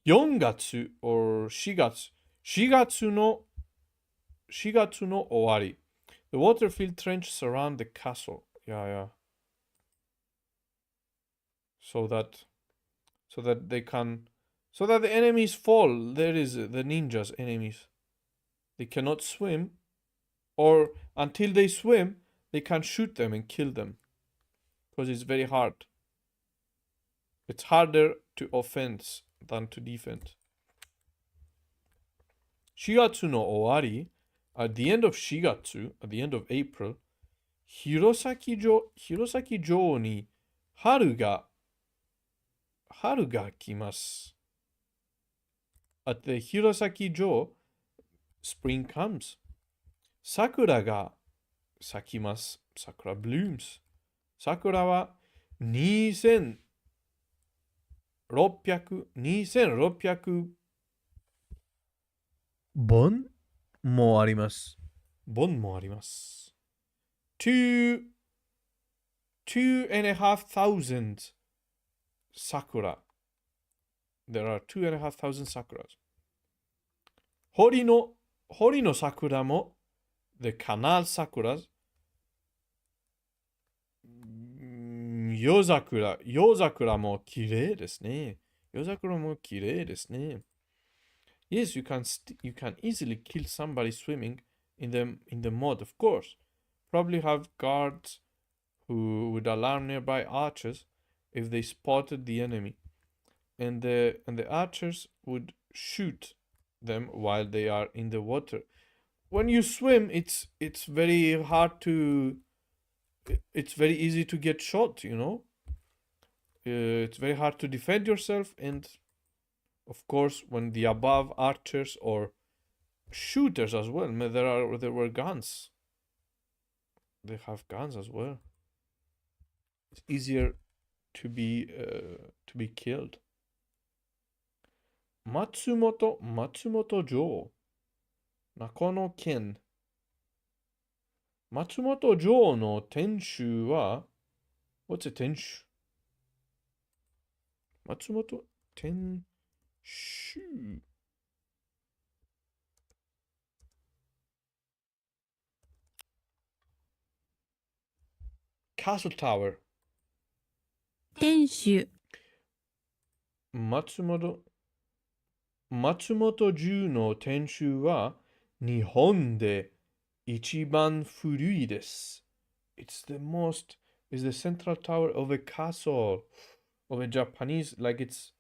Yongatsu or Shigatsu. Shigatsu no owari. The water-filled trench surround the castle. Yeah. So that the enemies fall. There is the ninjas enemies. They cannot swim, or until they swim, they can shoot them and kill them. Because it's very hard. It's harder to offense than to defend. Shigatsu no owari, at the end of Shigatsu, at the end of April, Hirosaki-jo ni haru ga kimasu. At the Hirosaki-jo, spring comes. Sakura ga sakimasu. Sakura blooms. Sakura wa 2600本もあります。2,500 sakura. There are 2,500 sakuras. 堀の桜も the canal sakuras. 夜桜も綺麗ですね。Yes, you can easily kill somebody swimming in the mud, of course. Probably have guards who would alarm nearby archers if they spotted the enemy, and the archers would shoot them while they are in the water. When you swim, it's very hard to. It's very easy to get shot, you know. it's very hard to defend yourself, and of course when the above archers or shooters as well, there were guns. They have guns as well. It's easier to be killed. Matsumoto Jo. Nakono Ken. Matsumoto Jo no tenshu wa. What's a tenshu? Matsumoto tenshu. Castle Tower.
天守
Matsumoto Ju no tenshu wa Nihon de ichiban furui desu. It's the central tower of a castle, of a Japanese, like it's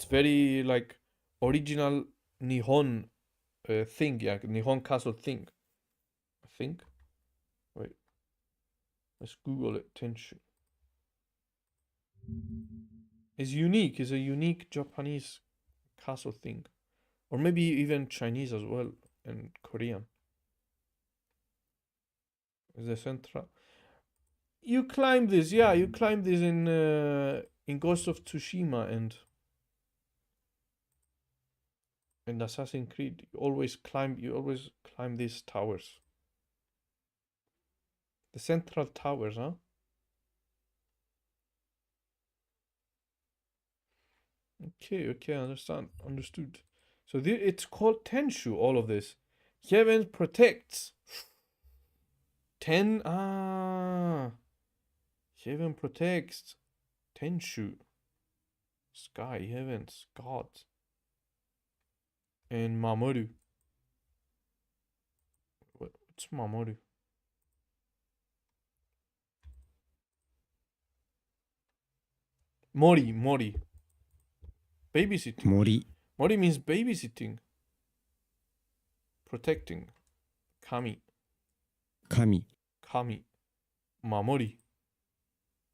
very like original Nihon thing, yeah, Nihon castle thing. I think. Wait. Let's Google it. Tenshu. It's unique. It's a unique Japanese castle thing. Or maybe even Chinese as well, and Korean. It's the central. You climb this, yeah, you climb this in Ghost of Tsushima and Assassin's Creed. You always climb these towers. The central towers, huh? Okay, understood. So it's called Tenshu, all of this. Heaven protects. Heaven protects. Tenshu. Sky, heavens, gods. And Mamoru. What's Mamoru? Mori. Babysitting. Mori means babysitting. Protecting. Kami. Mamori.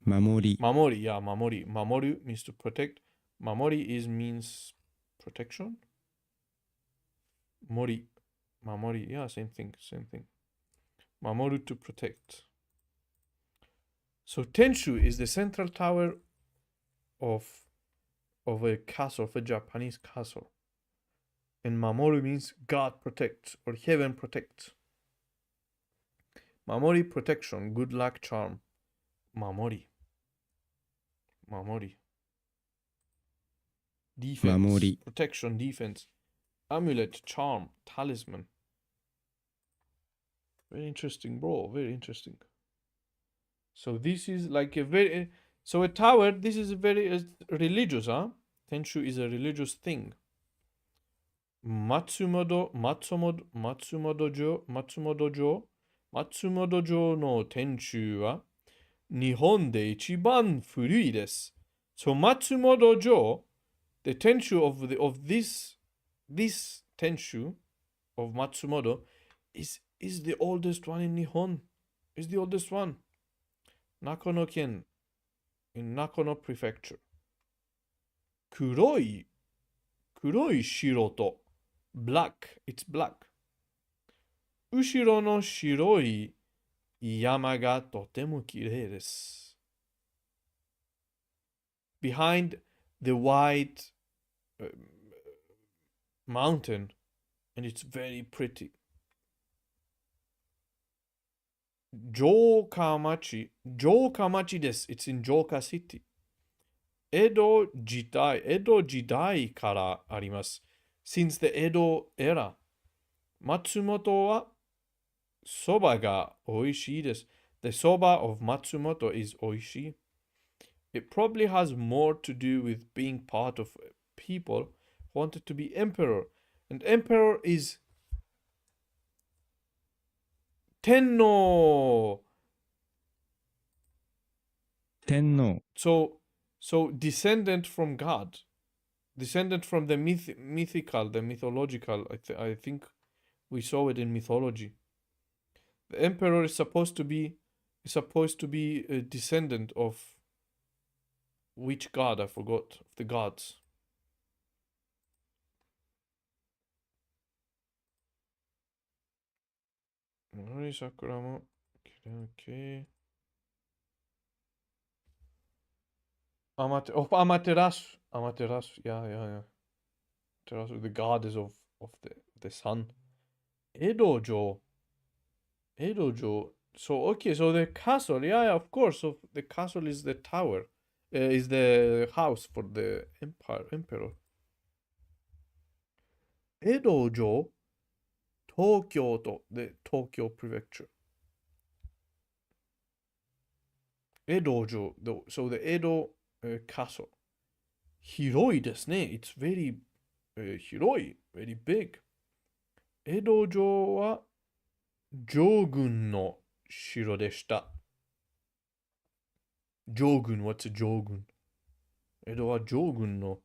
Yeah, Mamori. Mamoru means to protect. Mamori means protection. Mamori, yeah, same thing. Mamoru, to protect. So Tenshu is the central tower of a castle, of a Japanese castle. And Mamoru means God protects or heaven protects. Mamori, protection, good luck, charm. Mamori. Defense, protection, defense. Amulet, charm, talisman. Very interesting, bro. Very interesting. So this is like a tower. This is a very religious, huh? Tenshu is a religious thing. Matsumoto Jo no tenshu wa Nihon de ichiban furui desu. So Matsumoto Jo, the tenshu of this tenshu of Matsumoto is the oldest one in Nihon. Is the oldest one. Nakono-ken in Nakono Prefecture. Kuroi shiro to black. It's black. Ushiro no shiroi yama ga totemo kirei desu. Behind the white mountain, and it's very pretty. Jokamachi desu. It's in Joka City. Edo Jidai kara arimasu. Since the Edo era. Matsumoto wa soba ga oishii desu. The soba of Matsumoto is oishii. It probably has more to do with being part of people who wanted to be emperor. And emperor is Tenno. So descendant from God. Descendant from the mythical, the mythological. I think we saw it in mythology. The emperor is supposed to be a descendant of which god? I forgot. Of the gods. Nori Sakura mo. Okay. Amaterasu. Amaterasu. Yeah. Amaterasu, the goddess of the sun. Edojo. So, okay, so the castle. Yeah, of course. So the castle is the tower. Is the house for the emperor. Edojo. Tokyo, the Tokyo prefecture. Edojo, so the Edo castle. Hiroi desu ne. It's very hiroi, very big. Edojo wa Jogun no shiro deshita. Jogun, what's a Jogun? Edo wa Jogun no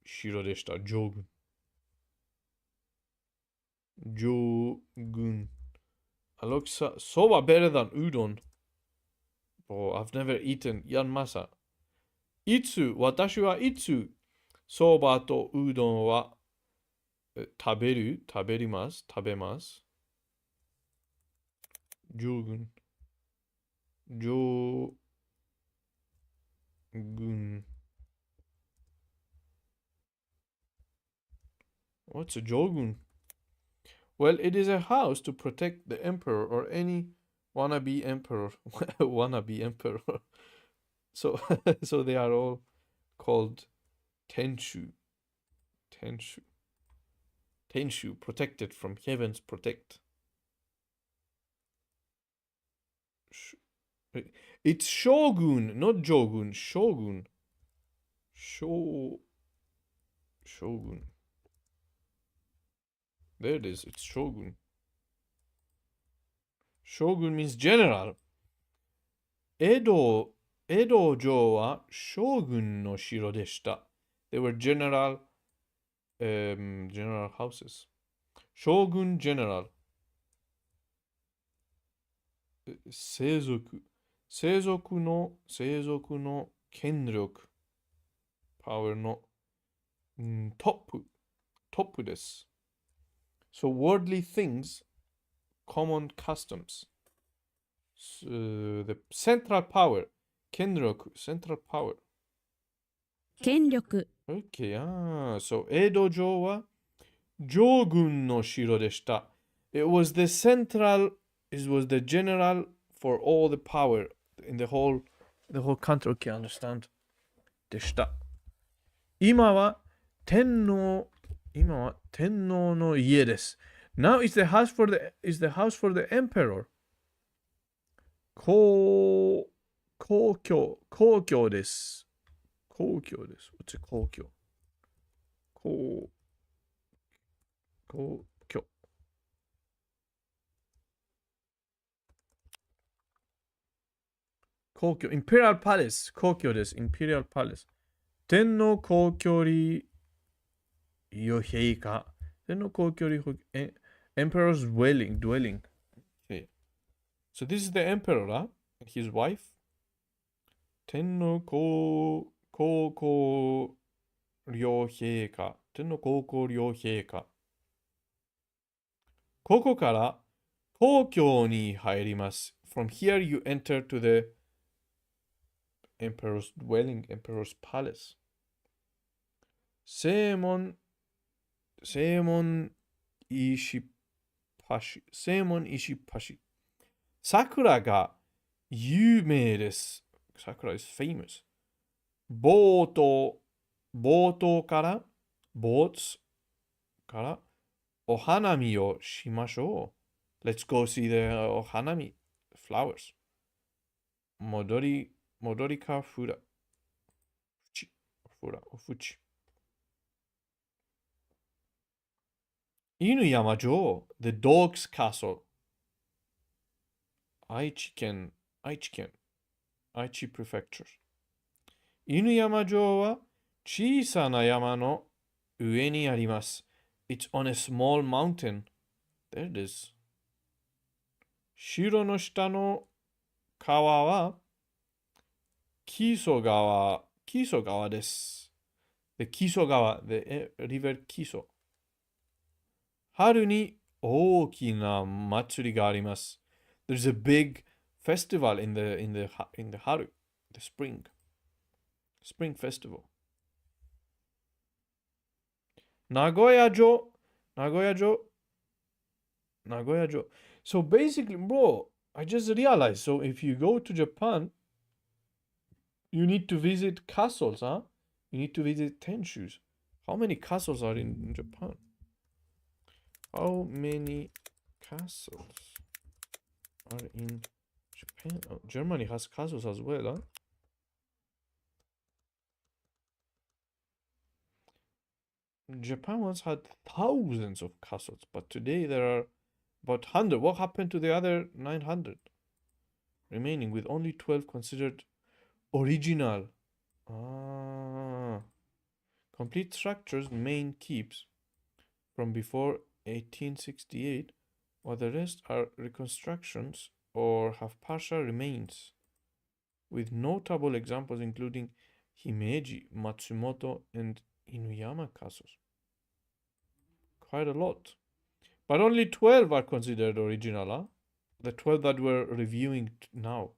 shiro deshita. Jogun. Alexa, soba better than udon. Oh, I've never eaten yanmasa. Itsu, watashi wa itsu, soba to udon wa tabemasu. Jogun. What's a jogun? Well, it is a house to protect the emperor or any wannabe emperor. So, so they are all called tenshu. Tenshu, protected from heavens, protect. It's shogun, not jogun. Shogun. Shogun. There it is. It's shogun. Shogun means general. Edo-jo wa shogun no shiro deshita. They were general houses. Shogun general. Seizoku. Seizoku no kenryoku. Power no toppu desu. So worldly things, common customs. The central power. Kenryoku, central power.
権力
Okay, so Edo-jo wa Jogun no shiro deshita. It was the general for all the power in the whole country. Okay, understand. Deshita. Ima wa tenno no ie desu. Now it's the house for the emperor. Koukyo desu. Koukyo desu. What's a koukyo? Koukyo. Koukyo. Imperial Palace. Koukyo desu. Imperial Palace. Tenno koukyori yoheika. Tenno koukyori emperor's dwelling. Okay. So this is the emperor, huh? And his wife. Tenno kouko ryoheika. Tenno kouko ryoheika. Koko kara koukyo ni hairimasu. From here you enter to the emperor's dwelling, emperor's palace. Seimon ishipashi. Sakura ga yumei desu. Sakura is famous. Boats kara ohanami o shimashou. Let's go see the ohanami flowers. Modori ka fura. Fuchi. Inuyama-jo, the dog's castle. Aichi prefecture. Inuyama-jo wa chisana yama no ue ni arimasu. It's on a small mountain. There it is. Shiro no shita no kawa wa 木曽川です。で、木曽川、the river 木曽。春に大きな祭りがあります。There's a big festival in the haru, the spring festival. 名古屋城。So basically, bro, I just realized. So if you go to Japan, you need to visit castles, huh? You need to visit tenshus. How many castles are in Japan? How many castles are in Japan? Oh, Germany has castles as well, huh? Japan once had thousands of castles, but today there are about 100. What happened to the other 900? Remaining with only 12 considered original. Complete structures, main keeps from before 1868, while the rest are reconstructions or have partial remains, with notable examples including Himeji, Matsumoto, and Inuyama castles. Quite a lot. But only 12 are considered original, huh? The 12 that we're reviewing now.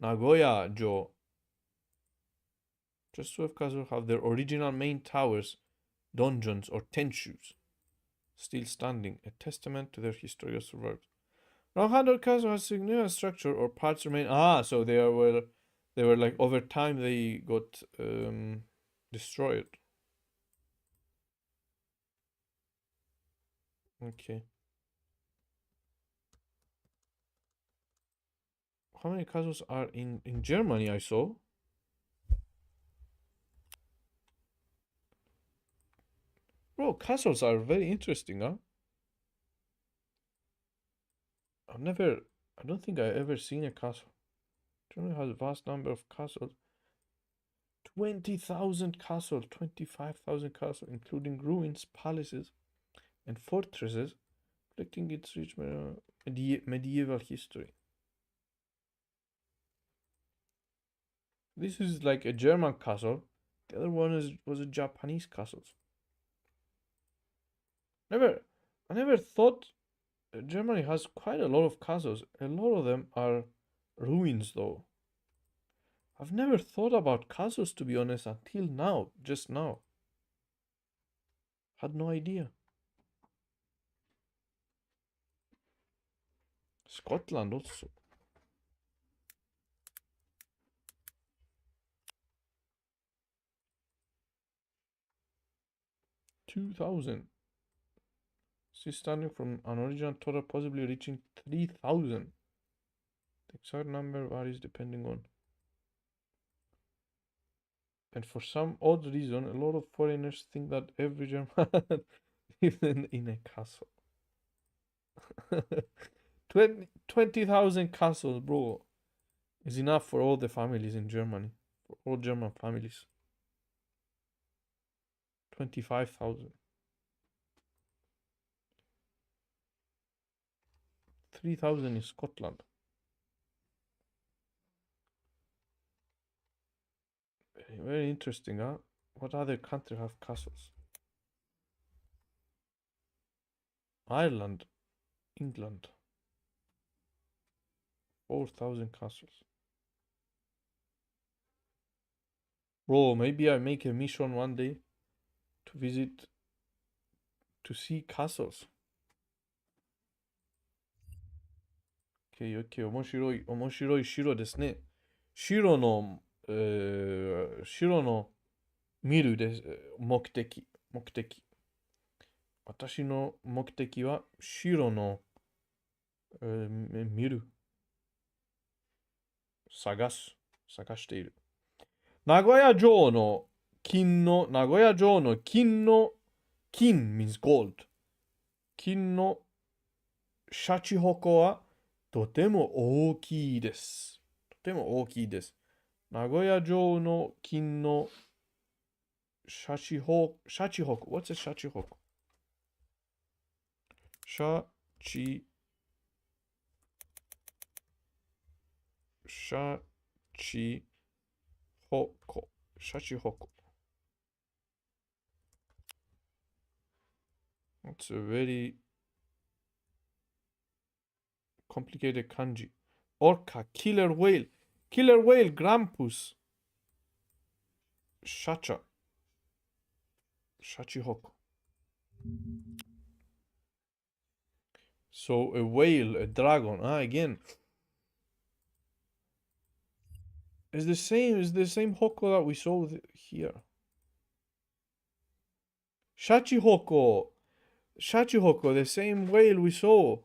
Nagoya-jo. Just 12 castles have their original main towers, donjons, or tenshus still standing, a testament to their historical survival. Now 100 castles has significant structure or parts remain. So they were like over time they got destroyed. Okay. How many castles are in Germany? I saw. Bro, castles are very interesting, huh? I don't think I ever seen a castle. Germany has a vast number of castles. 20,000 castles, 25,000 castles, including ruins, palaces, and fortresses, reflecting its rich medieval history. This is like a German castle. The other one was a Japanese castle. I never thought Germany has quite a lot of castles. A lot of them are ruins, though. I've never thought about castles, to be honest, until now, just now. Had no idea. Scotland also. $2,000. She's starting from an original total possibly reaching 3,000. The exact number varies depending on. And for some odd reason, a lot of foreigners think that every German lives in a castle. 20,000 castles, bro, is enough for all the families in Germany. For all German families. 25,000. 3,000 in Scotland. Very interesting, huh? What other country have castles? Ireland, England. 4,000 castles. Bro, maybe I make a mission one day to visit, to see castles. Okay, 面白い城ですね。城の見るです。目的。私の目的は城の、見る。探している。名古屋城の金 means gold。金のシャチホコはとても大きいです。名古屋城の金のシャチホコ。What's a シャチホコ？シャチ Shachihoko. Shachihoko. It's a very complicated kanji. Orca, killer whale. Killer whale, Grampus. Shacha. Shachihoko. So a whale, a dragon. Again. It's the same hoko that we saw here. Shachihoko. Shachihoko, the same whale we saw.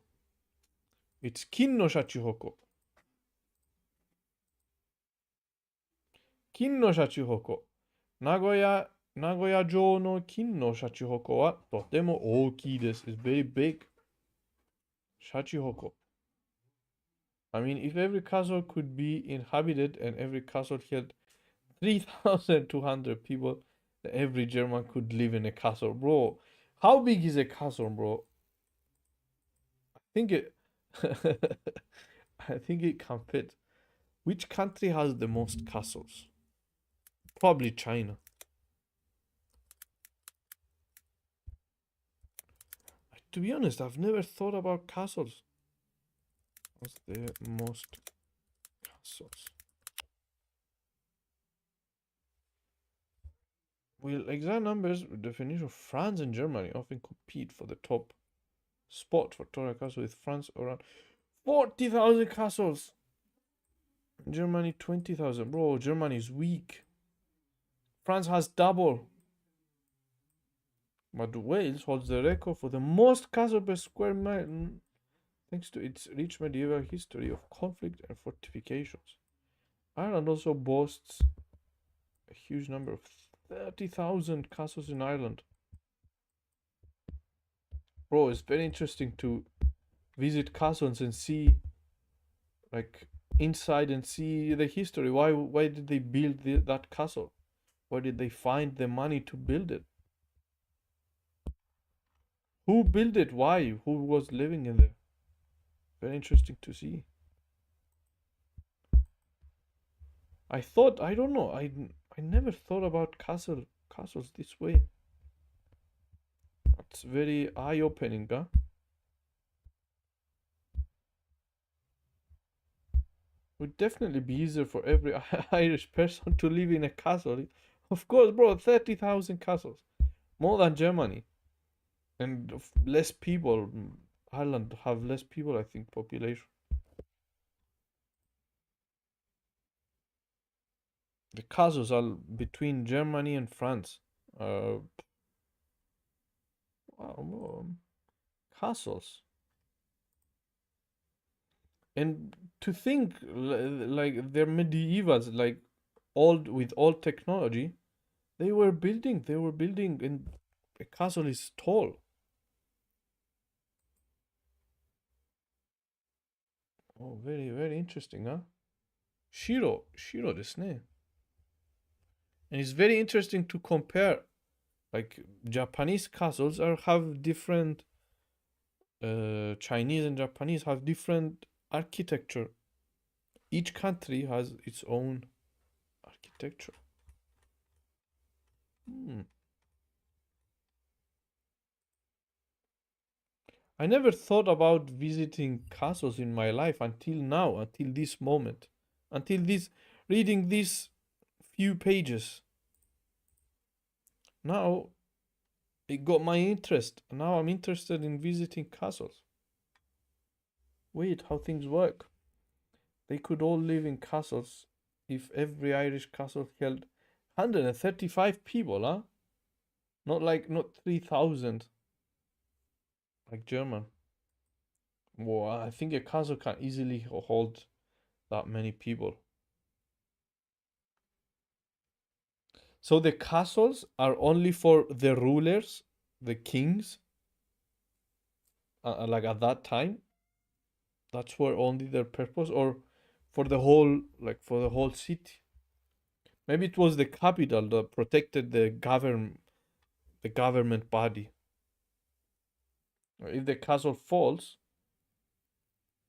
It's Kin no Shachihoko. Kin no Shachihoko. Nagoya Nagoya-jo no Kin no Shachihoko wa totemo ookii desu. It's very big. Shachihoko. I mean, if every castle could be inhabited and every castle held 3,200 people, then every German could live in a castle. Bro, how big is a castle, bro? I think it can fit. Which country has the most castles? Probably China. To be honest, I've never thought about castles. What's the most castles? Well, exact numbers, definition of France and Germany often compete for the top spot for total castle, with France around 40,000 castles. Germany 20,000. Bro, Germany is weak. France has double. But Wales holds the record for the most castle per square mile, thanks to its rich medieval history of conflict and fortifications. Ireland also boasts a huge number of 30,000 castles in Ireland. Bro, it's very interesting to visit castles and see, like, inside and see the history. Why did they build that castle? Where did they find the money to build it? Who built it? Why? Who was living in there? Very interesting to see. I don't know, I never thought about castles this way. That's very eye-opening, huh? Would definitely be easier for every Irish person to live in a castle. Of course, bro, 30,000 castles. More than Germany. And less people. Ireland have less people, I think, population. The castles are between Germany and France. Castles. And to think, like, they're medievals, like, with old technology. They were building, and a castle is tall. Oh, very, very interesting, huh? Shiro desu ne. And it's very interesting to compare. Like, Japanese castles have different. Chinese and Japanese have different architecture. Each country has its own architecture. I never thought about visiting castles in my life until now, until this moment, reading these few pages. Now, it got my interest. Now I'm interested in visiting castles. Wait, how things work. They could all live in castles if every Irish castle held 135 people, huh? Not 3,000. Like German. Well, I think a castle can easily hold that many people. So the castles are only for the rulers, the kings. Like at that time, that's where only their purpose, or for the whole city. Maybe it was the capital that protected the government body. If the castle falls,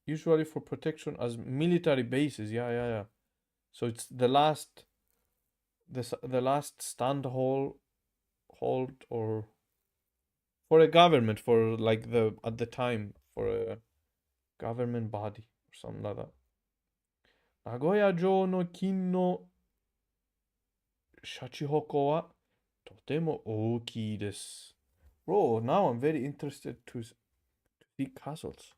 usually for protection as military bases. Yeah. So it's the last hold or for a government, for like at the time for a government body or something like that. Nagoya Jo no kin no shachihoko wa totemo ookii desu. Bro, now I'm very interested to see castles.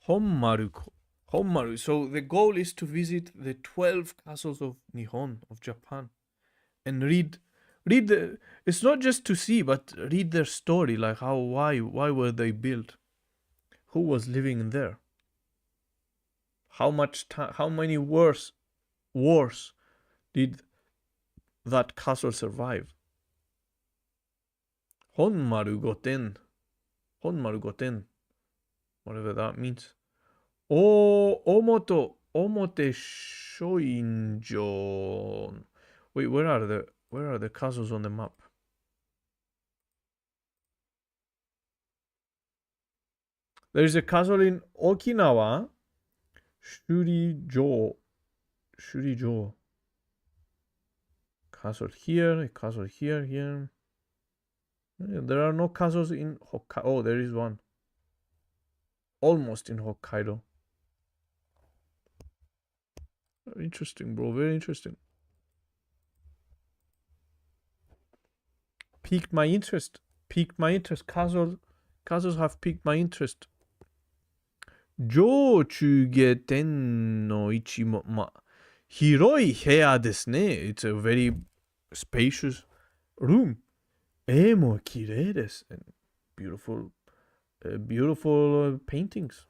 Honmaru. So the goal is to visit the 12 castles of Nihon, of Japan, and read the. It's not just to see, but read their story, like why were they built, who was living in there, how many wars did that castle survive. Honmaru Goten, whatever that means. Omote Shoinjon. Wait, where are the castles on the map? There is a castle in Okinawa, Shurijo. Castle here, a castle here. Yeah, there are no castles in Hokkaido. Oh, there is one. Almost in Hokkaido. Very interesting, bro. Very interesting. Piqued my interest. Castles have piqued my interest. Jochugeten no ichimo. Hiroi heya desu ne. It's a very spacious room. Mo kirei desu. And beautiful paintings.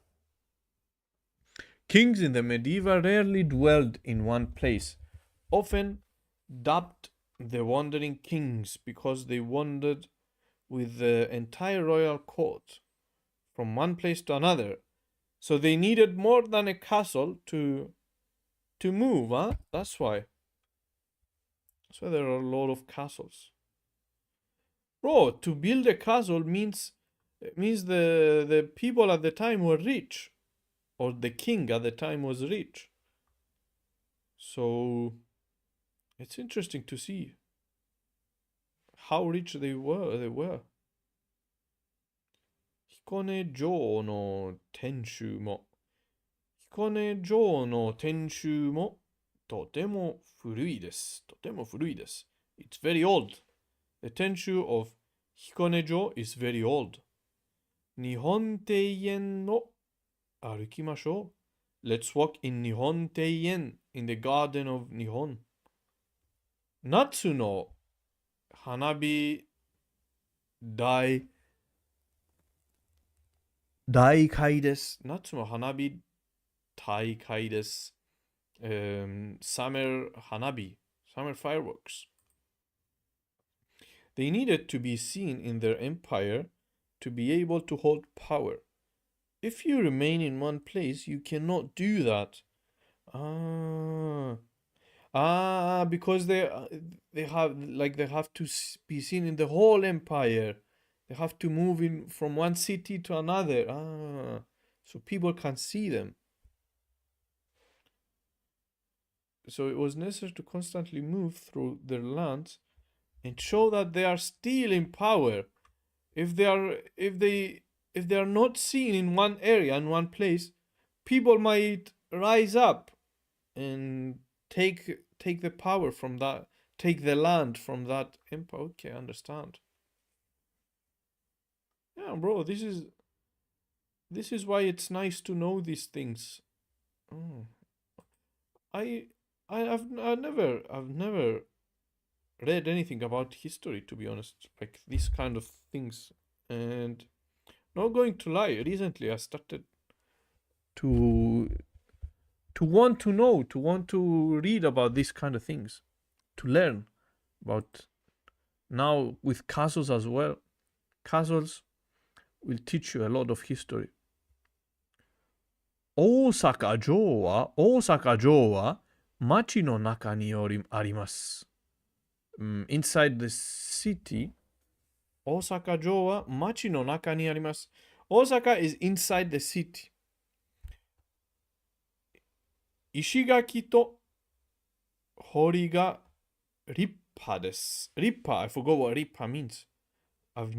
Kings in the medieval rarely dwelled in one place, often dubbed the wandering kings because they wandered with the entire royal court from one place to another. So they needed more than a castle to move, huh? That's why. So there are a lot of castles. Bro, to build a castle means the people at the time were rich. Or the king at the time was rich. So it's interesting to see how rich they were. Hikone-jo no tenshu mo totemo furui desu. It's very old. The tenshu of Hikone-jo is very old. Nihon Teien no arukimashou. Let's walk in Nihon Teien, in the garden of Nihon. Natsu no hanabi daikai desu. Natsu no hanabi taikai desu. Summer hanabi, summer fireworks. They needed to be seen in their empire to be able to hold power. If you remain in one place, you cannot do that. Because they have to be seen in the whole empire. They have to move in from one city to another. So people can see them. So it was necessary to constantly move through their lands and show that they are still in power. If they are not seen in one area, in one place, people might rise up and take the power from that, take the land from that empire. Okay, I understand. Yeah, bro, this is why it's nice to know these things. I've never read anything about history, to be honest, like these kind of things. And not going to lie, recently I started to want to know, to want to read about these kind of things, to learn about. Now with castles as well. Castles will teach you a lot of history. Osaka Jo wa machi no naka ni arimasu. Inside the city, Osaka Jo wa machi no naka ni arimasu. Osaka is inside the city. Ishigaki to Hori ga Rippa desu. Rippa, I forgot what Rippa means. I've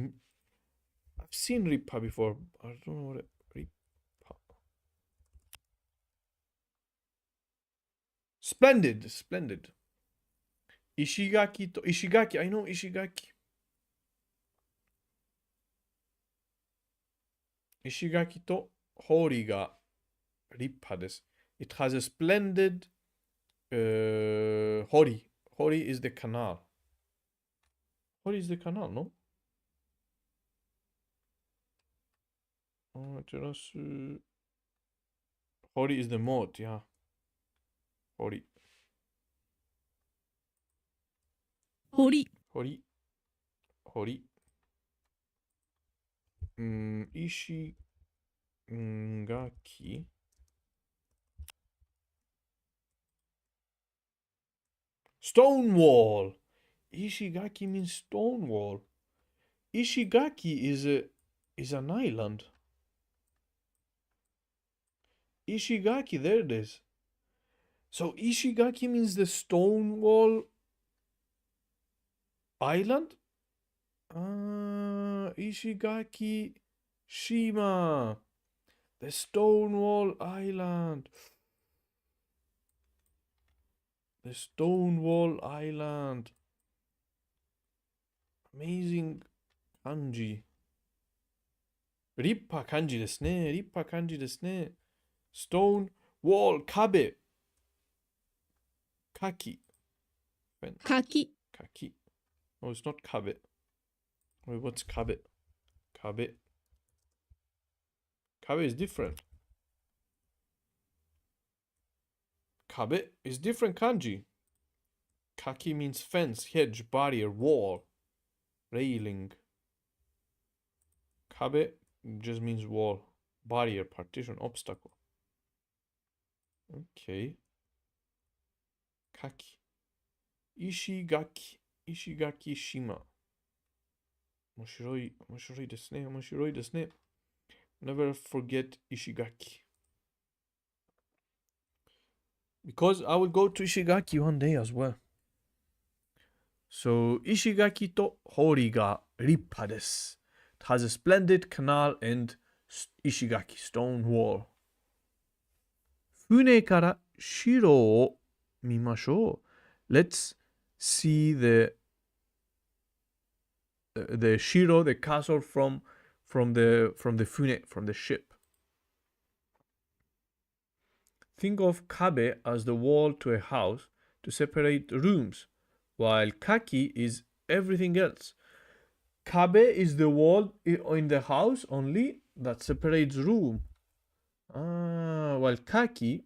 seen Rippa before. I don't know what it Rippa. Splendid, splendid. Ishigaki to Ishigaki, I know Ishigaki. Ishigaki to Hori ga Rippa desu. It has a splendid Hori. Hori is the canal. Hori is the canal, no? Hori is the moat, yeah. Hori.
Hori.
Hori. Hori. Ishigaki. Stone wall. Ishigaki means stone wall. Ishigaki is an island. Ishigaki, there it is. So Ishigaki means the stone wall island? Ishigaki Shima. The Stonewall Island. The Stonewall Island. Amazing kanji. Rippa kanji desu ne. Rippa kanji desu ne. Stone wall kabe. Kaki.
Kaki.
Kaki. No, it's not kabe. Wait, what's kabe? Kabe. Kabe is different. Kabe is different kanji. Kaki means fence, hedge, barrier, wall, railing. Kabe just means wall, barrier, partition, obstacle. Okay. Kaki. Ishigaki. Ishigaki Shima. 面白いですね。面白いですね。Never forget Ishigaki. Because I will go to Ishigaki one day as well. So, Ishigaki to Hori ga Rippa desu. It has a splendid canal and Ishigaki, stone wall. 船から城を見ましょう。Let's see the shiro, the castle from the fune, from the ship. Think of kabe as the wall to a house to separate rooms, while kaki is everything else. Kabe is the wall in the house only that separates room. While kaki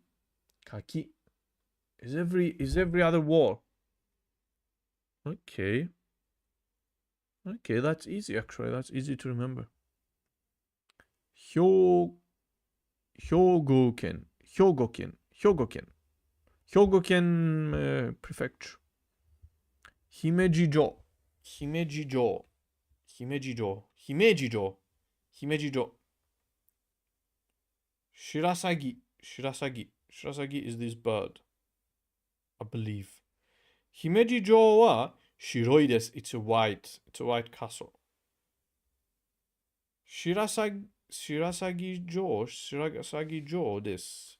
is every other wall. Okay. Okay, that's easy actually. That's easy to remember. Hyogoken prefecture. Himejijo. Shirasagi is this bird, I believe. Himejijo wa shiroi desu. It's a white castle. Shirasagi jo desu.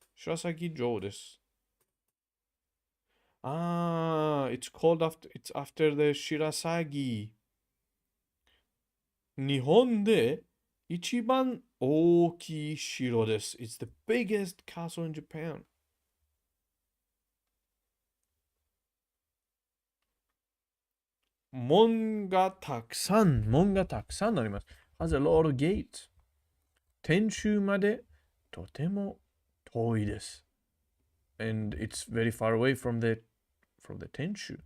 It's after the Shirasagi. Nihon de ichiban ookii shiro desu. It's the biggest castle in Japan. Mon ga takusan arimasu. Has a lot of gates. Tenshu made totemo toi desu. And it's very far away from the Tenshu.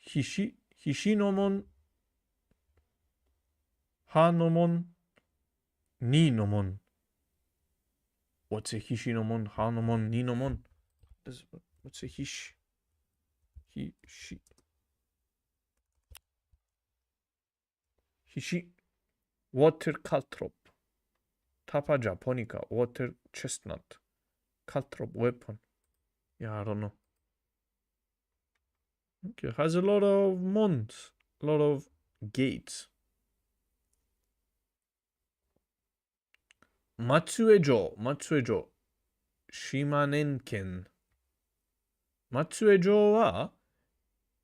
Hishi no mon, ha no mon, ni no mon. What's a hishi no mon, ha no mon, ni no mon? What's a hishi? Hishi.
water caltrop, tapa japonica, water chestnut, caltrop weapon. Yeah, I don't know. Okay, it has a lot of mons, a lot of gates. Matsuejo, Matsuejo, Shimanen-ken. Matsuejo wa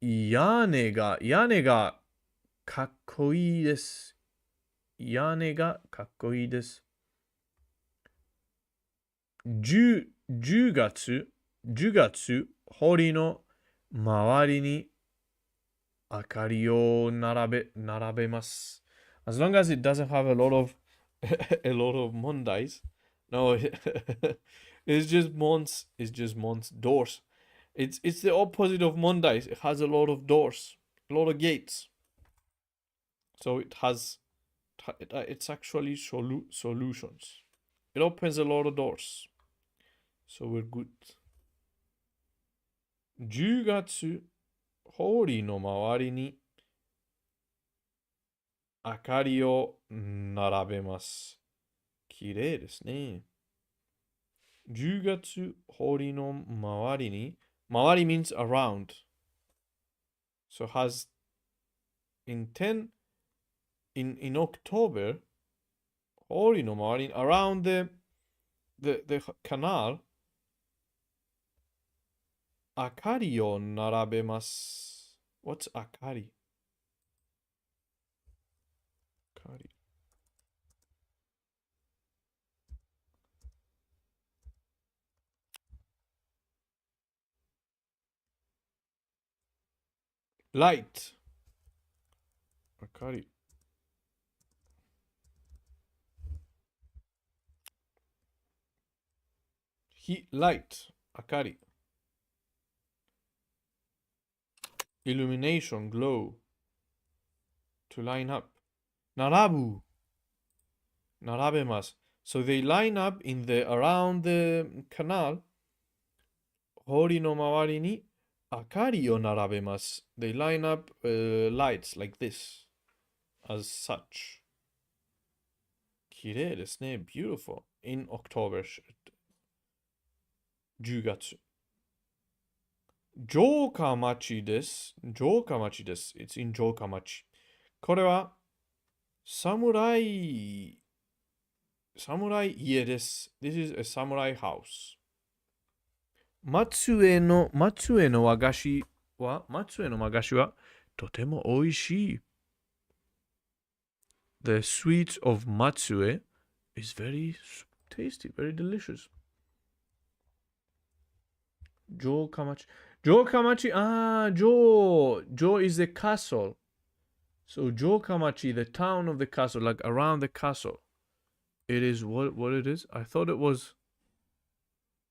屋根がかっこいいです。屋根がかっこいいです。10月、堀の周りに明かりを並べます。As long as it doesn't have a lot of mondais. No, it's just months, doors. It's the opposite of mondais. It has a lot of doors, a lot of gates. So it's actually solutions. It opens a lot of doors. So we're good. 10月、堀の周りに明かりを並べます。綺麗ですね。10月、堀の周りに、周り means around. So has in October, 堀の周りに around the canal, 明かりを並べます。What's 明かり? 明かり。Light. 明かり。Light. 明かり。Illumination, glow. To line up. 並ぶ。並べます。So they line up around the canal. 堀の周りに明かりを並べます。They line up lights like this. As such. 綺麗ですね。Beautiful. In October. 10月。城下町です。城下町です。It's in 城下町。これは侍家です。This is a samurai house. 松江の和菓子はとても美味しい。The sweets of Matsue is very tasty, very delicious. 城下町。城 is the castle. So 城下町, the town of the castle, like around the castle. It is what it is? I thought it was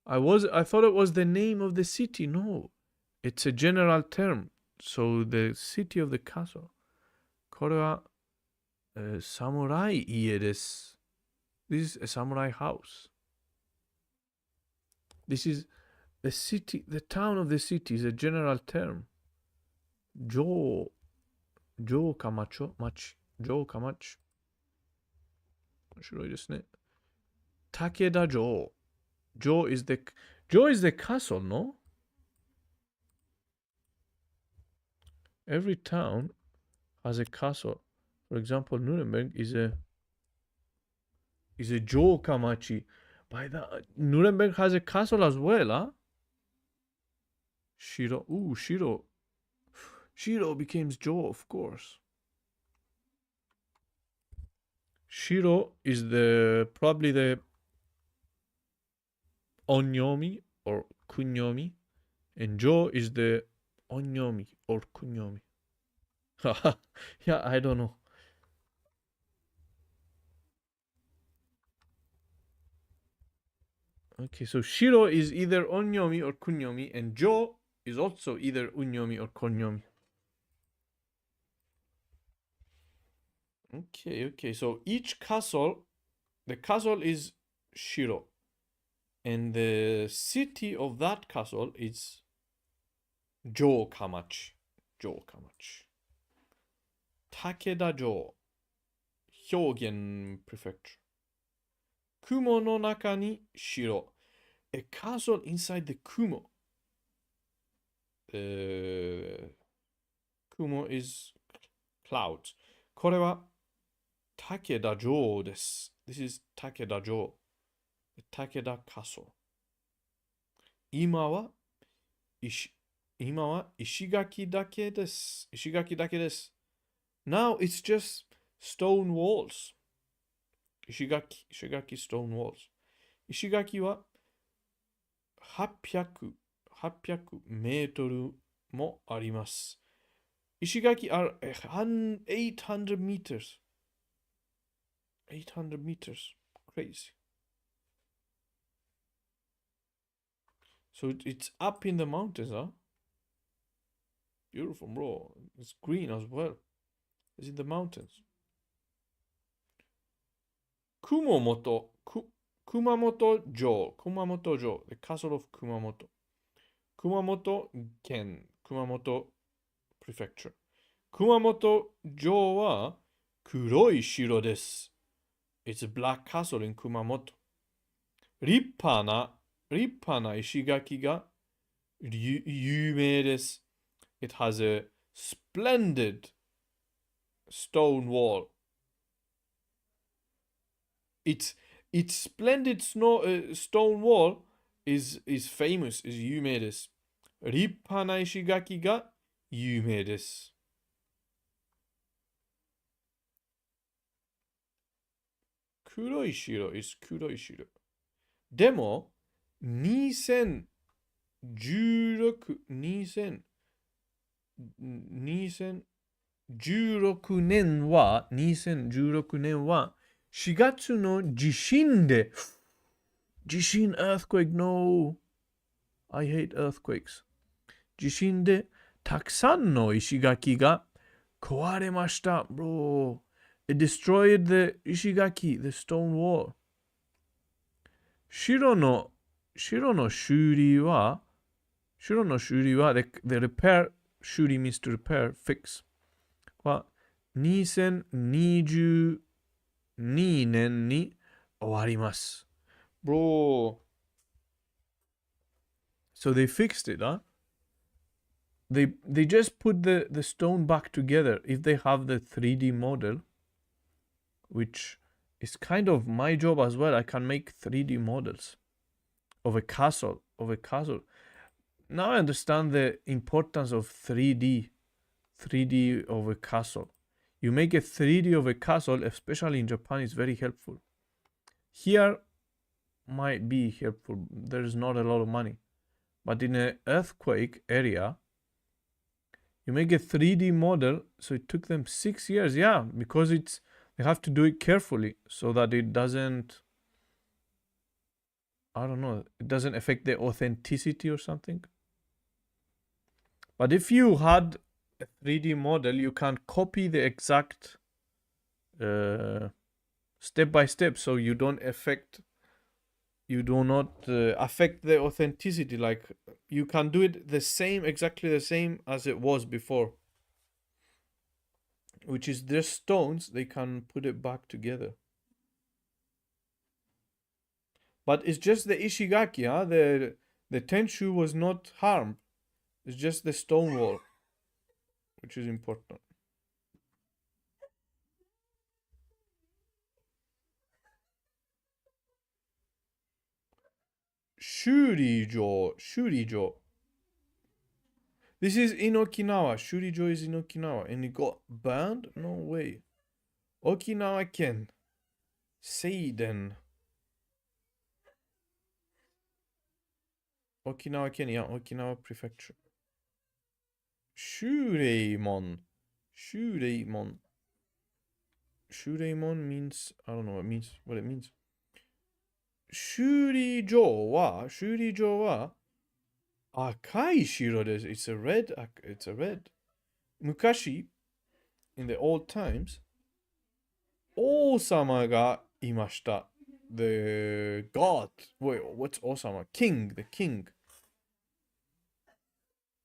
the name of the city. No. It's a general term. So the city of the castle. これは、侍家です。This is a samurai house. This is the city, the town of the city is a general term. 城下町。城下町。面白いですね。武田城。城 is the castle, no? Every town has a castle. For example, Nuremberg is a Jokamachi. By that, Nuremberg has a castle as well, huh? Shiro. Ooh, Shiro. Shiro becomes Jo, of course. Shiro is probably the onyomi or kunyomi, and Jo is the onyomi or kunyomi. Yeah, I don't know. Okay, so Shiro is either onyomi or kunyomi, and Jo is also either unyomi or konyomi. Okay, so each castle, the castle is Shiro, and the city of that castle is Jokamachi. Takeda Jo.
表現 prefecture. 雲の中に城。A castle inside the 雲。雲 is clouds. これは武田城です。This is 武田城。武田 castle. 今は石垣だけです。石垣だけです。Now it's just stone walls. 石垣 stone walls. 石垣は800メートルもあります。石垣 are 800 meters. 800 meters. Crazy. So it's up in the mountains, huh? Beautiful, bro. It's green as well. It's in the mountains. Kumamoto城, the castle of Kumamoto. Kumamoto Ken, Kumamoto Prefecture. Kumamoto 城は黒い城です。It's a black castle in Kumamoto. 立派な石垣が有名です。It has a splendid stone wall. Its splendid stone wall is famous, is 有名です。立派な石垣が有名です。黒い城 is 黒い城。でも、2016年は4月の地震でearthquake, no. I hate earthquakes. 地震でたくさんの石垣が壊れました。Bro, it destroyed the 石垣, the stone wall. 城の修理は the repair, 修理 means to repair, fix は2022年に終わります。Bro. So they fixed it, huh? They just put the stone back together. If they have the 3D model, which is kind of my job as well, I can make 3D models of a castle. Now I understand the importance of 3D of a castle. You make a 3D of a castle, especially in Japan, is very helpful. Here might be helpful. There is not a lot of money. But in an earthquake area, you make a 3D model, so it took them 6 years. Yeah, because they have to do it carefully so that it doesn't, I don't know, it doesn't affect the authenticity or something. But if you had a 3D model, you can copy the exact step by step, so you do not affect the authenticity. Like, you can do it exactly the same as it was before, which is the stones, they can put it back together. But it's just the Ishigaki, huh? The Tenshu was not harmed. It's just the stone wall, which is important. Shurijo. This is in Okinawa. Shurijo is in Okinawa. And it got burned? No way. Okinawa Ken. Seiden. Okinawa Ken, yeah, Okinawa Prefecture. Shureimon means, I don't know what it means. Shurijo wa akai shiro desu. It's a red. Mukashi, in the old times, Osama ga imashita. The god. Wait, what's Osama? King, the king.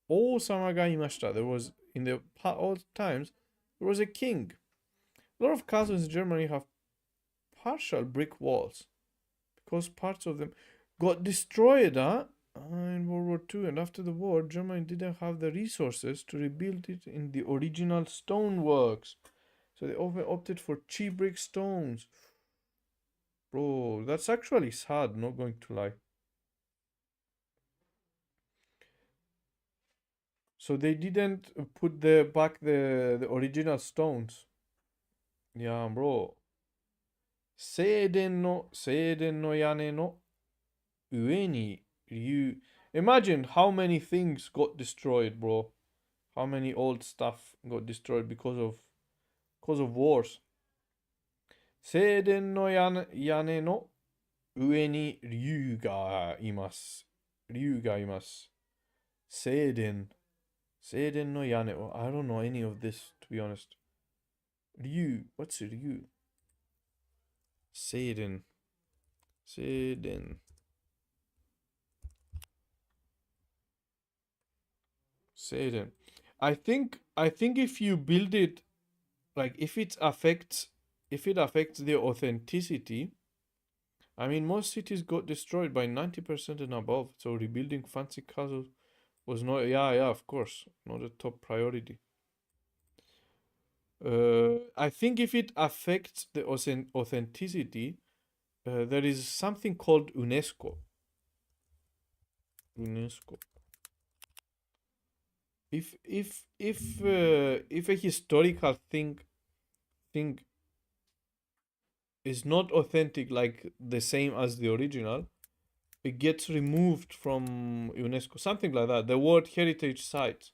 Osama ga imashita. There was, in the old times, there was a king. A lot of castles in Germany have partial brick walls because parts of them got destroyed in World War II, and after the war, Germany didn't have the resources to rebuild it in the original stoneworks. So they opted for cheap brick stones. Bro, that's actually sad, not going to lie. So they didn't put back the original stones. Yeah, bro. Seiden no yane no ue ni ryu. Imagine how many things got destroyed, bro. How many old stuff got destroyed because of wars. Seiden no yane no ue ni ryu ga imasu. Ryu ga imasu. Seiden no yane. Oh, I don't know any of this, to be honest. Ryu. What's Ryu? Seiden. I think if you build it, like if it affects the authenticity, I mean most cities got destroyed by 90% and above, so rebuilding fancy castles was not, of course, not a top priority. I think if it affects the authenticity, there is something called UNESCO. If a historical thing is not authentic, like the same as the original, it gets removed from UNESCO. Something like that. The World Heritage Site.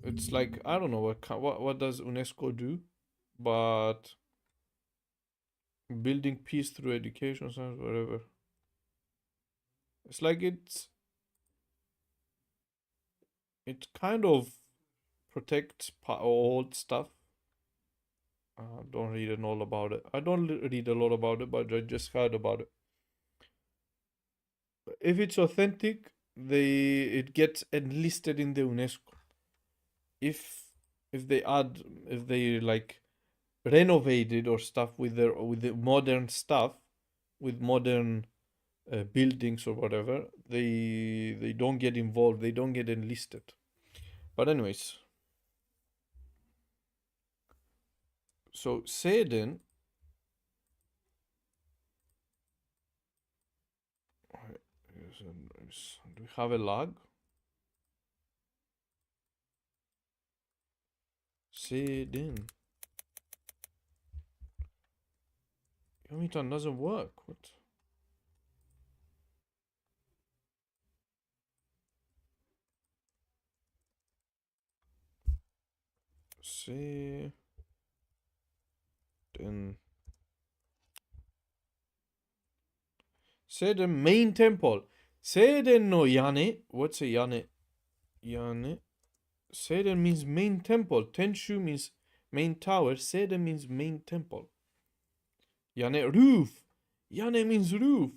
It's like, I don't know what does UNESCO do, but building peace through education, science, whatever. It's like it kind of protects old stuff. I don't read all about it. I don't read a lot about it, but I just heard about it. If it's authentic, it gets enlisted in the UNESCO. If they like renovated or stuff with the modern stuff, with modern buildings or whatever, they don't get involved. They don't get enlisted. But anyways, so Seiden. Do we have a lag? Seiden. Yomitan doesn't work. What? Seiden. Seiden main temple. Seiden no yane. What's a yane? Yane. Seiden means main temple. Tenshu means main tower. Seiden means main temple. Yane, roof. Yane means roof.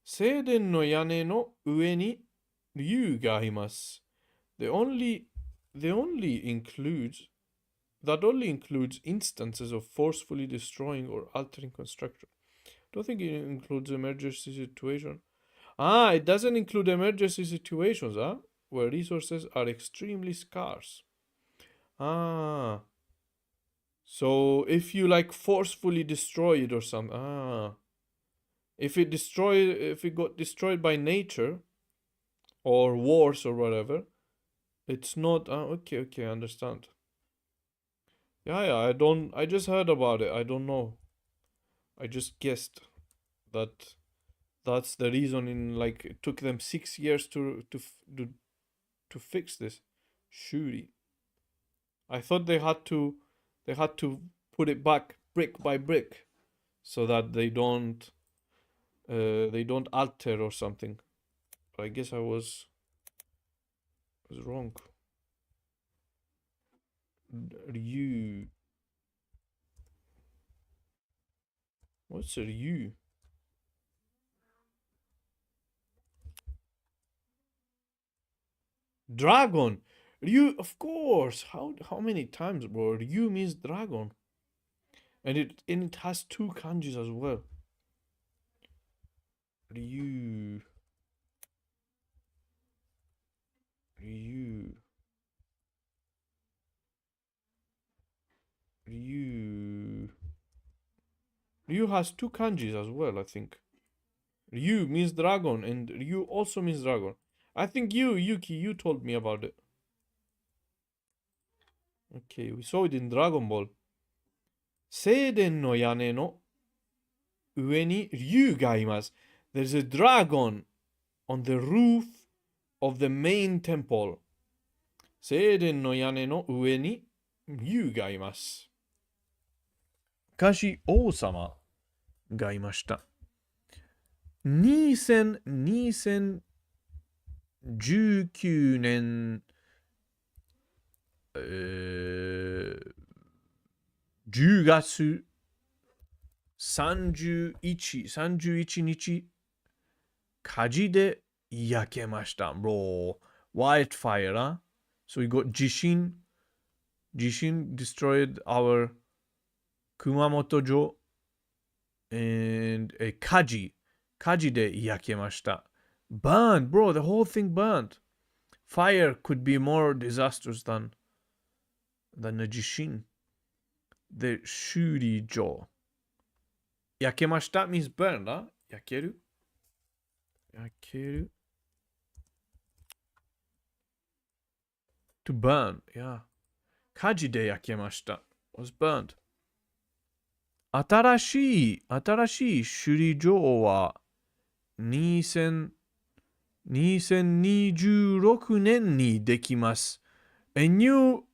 Seiden no yane no ue ni ryu ga imasu. That only includes instances of forcefully destroying or altering construction. Don't think it includes emergency situation. It doesn't include emergency situations, where resources are extremely scarce. So if you like forcefully destroy it or something, if it got destroyed by nature or wars or whatever, it's not. Okay, I understand. Yeah, I just heard about it. I don't know. I just guessed that that's the reason. Like it took them 6 years to fix this. Shuri. I thought they had to put it back brick by brick, so that they don't alter or something. But I guess I was wrong. Ryu. What's a Ryu? Dragon. Ryu, of course. How many times, bro? Ryu means dragon. And it has two kanjis as well. Ryu. Ryu. Ryu. Ryu has two kanjis as well, I think. Ryu means dragon, and Ryu also means dragon. I think Yuki, you told me about it. Okay, we saw it in Dragon Ball. Seiden no yane no ue ni Ryu ga imasu. There's a dragon on the roof of the main temple. Seiden no yane no ue ni Ryu ga imasu. 昔王様がいました。2019年、10月31日、火事で焼けました。Bro, wildfire, huh? So we got 地震 destroyed our Kumamoto Jo, and a 火事で焼けました。Burned, bro, the whole thing burned. Fire could be more disastrous than a 地震。で、修理場。焼けました means burn, huh? 焼ける To burn, yeah. 火事で焼けました was burned. 新しい修理場は2026年にできます。A new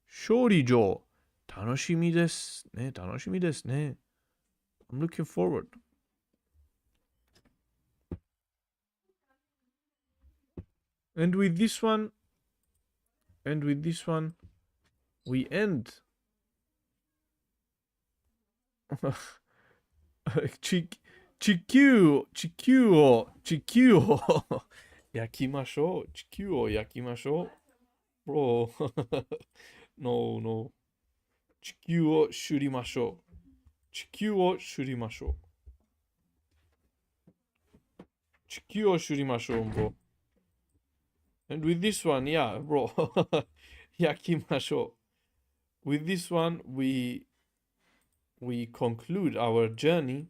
修理場。楽しみですね。I'm looking forward. And with this one, we end. 地球を焼きましょう。地球を焼きましょう。Bro. No. 地球を修理ましょう。地球を修理ましょう、bro. And with this one, yeah, bro. 焼きましょう。With this one, we conclude our journey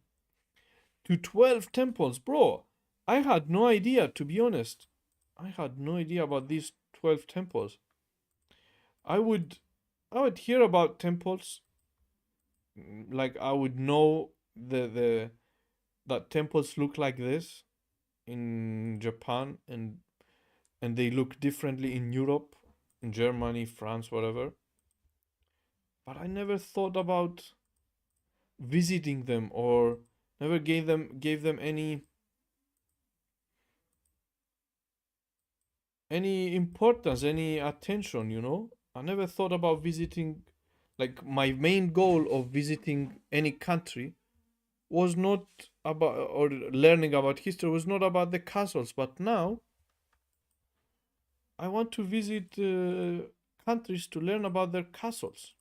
to 12 temples. Bro, I had no idea, to be honest. I had no idea about these 12 temples. I would hear about temples, like I would know that temples look like this in Japan, and they look differently in Europe, in Germany, France, whatever. But I never thought about visiting them, or never gave them any importance, any attention, you know. I never thought about visiting, like my main goal of visiting any country was not about, or learning about history was not about the castles, but now I want to visit countries to learn about their castles.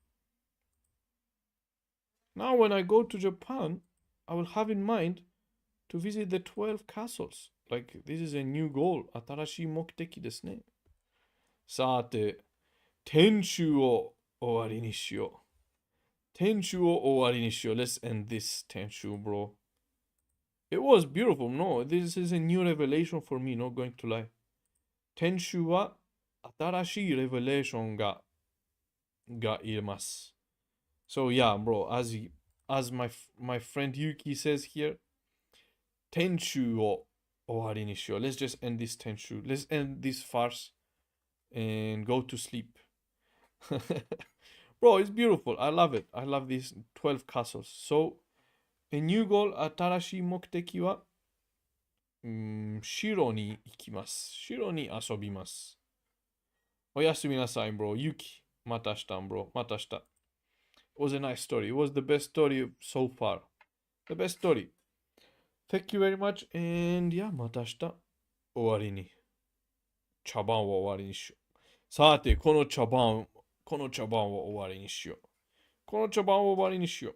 Now when I go to Japan, I will have in mind to visit the 12 castles. Like, this is a new goal. 新しい目的ですね。さて、天守を終わりにしよう。Let's end this 天守, bro. It was beautiful. No, this is a new revelation for me, not going to lie. 天守は新しいレベレーションがいます。So yeah, bro, as my friend Yuki says here, 天守を終わりにしよう。Let's just end this 天守. Let's end this farce and go to sleep. Bro, it's beautiful. I love it. I love these 12 castles. So, a new goal, 新しい目的は、城に行きます。城に遊びます。おやすみなさい、bro. Yuki, また明日、bro. また明日。It was a nice story. It was the best story so far. The best story. Thank you very much. And yeah, また明日。終わりに。茶番は終わりにしよう。さて、この茶番を終わりにしよう。この茶番を終わりにしよう。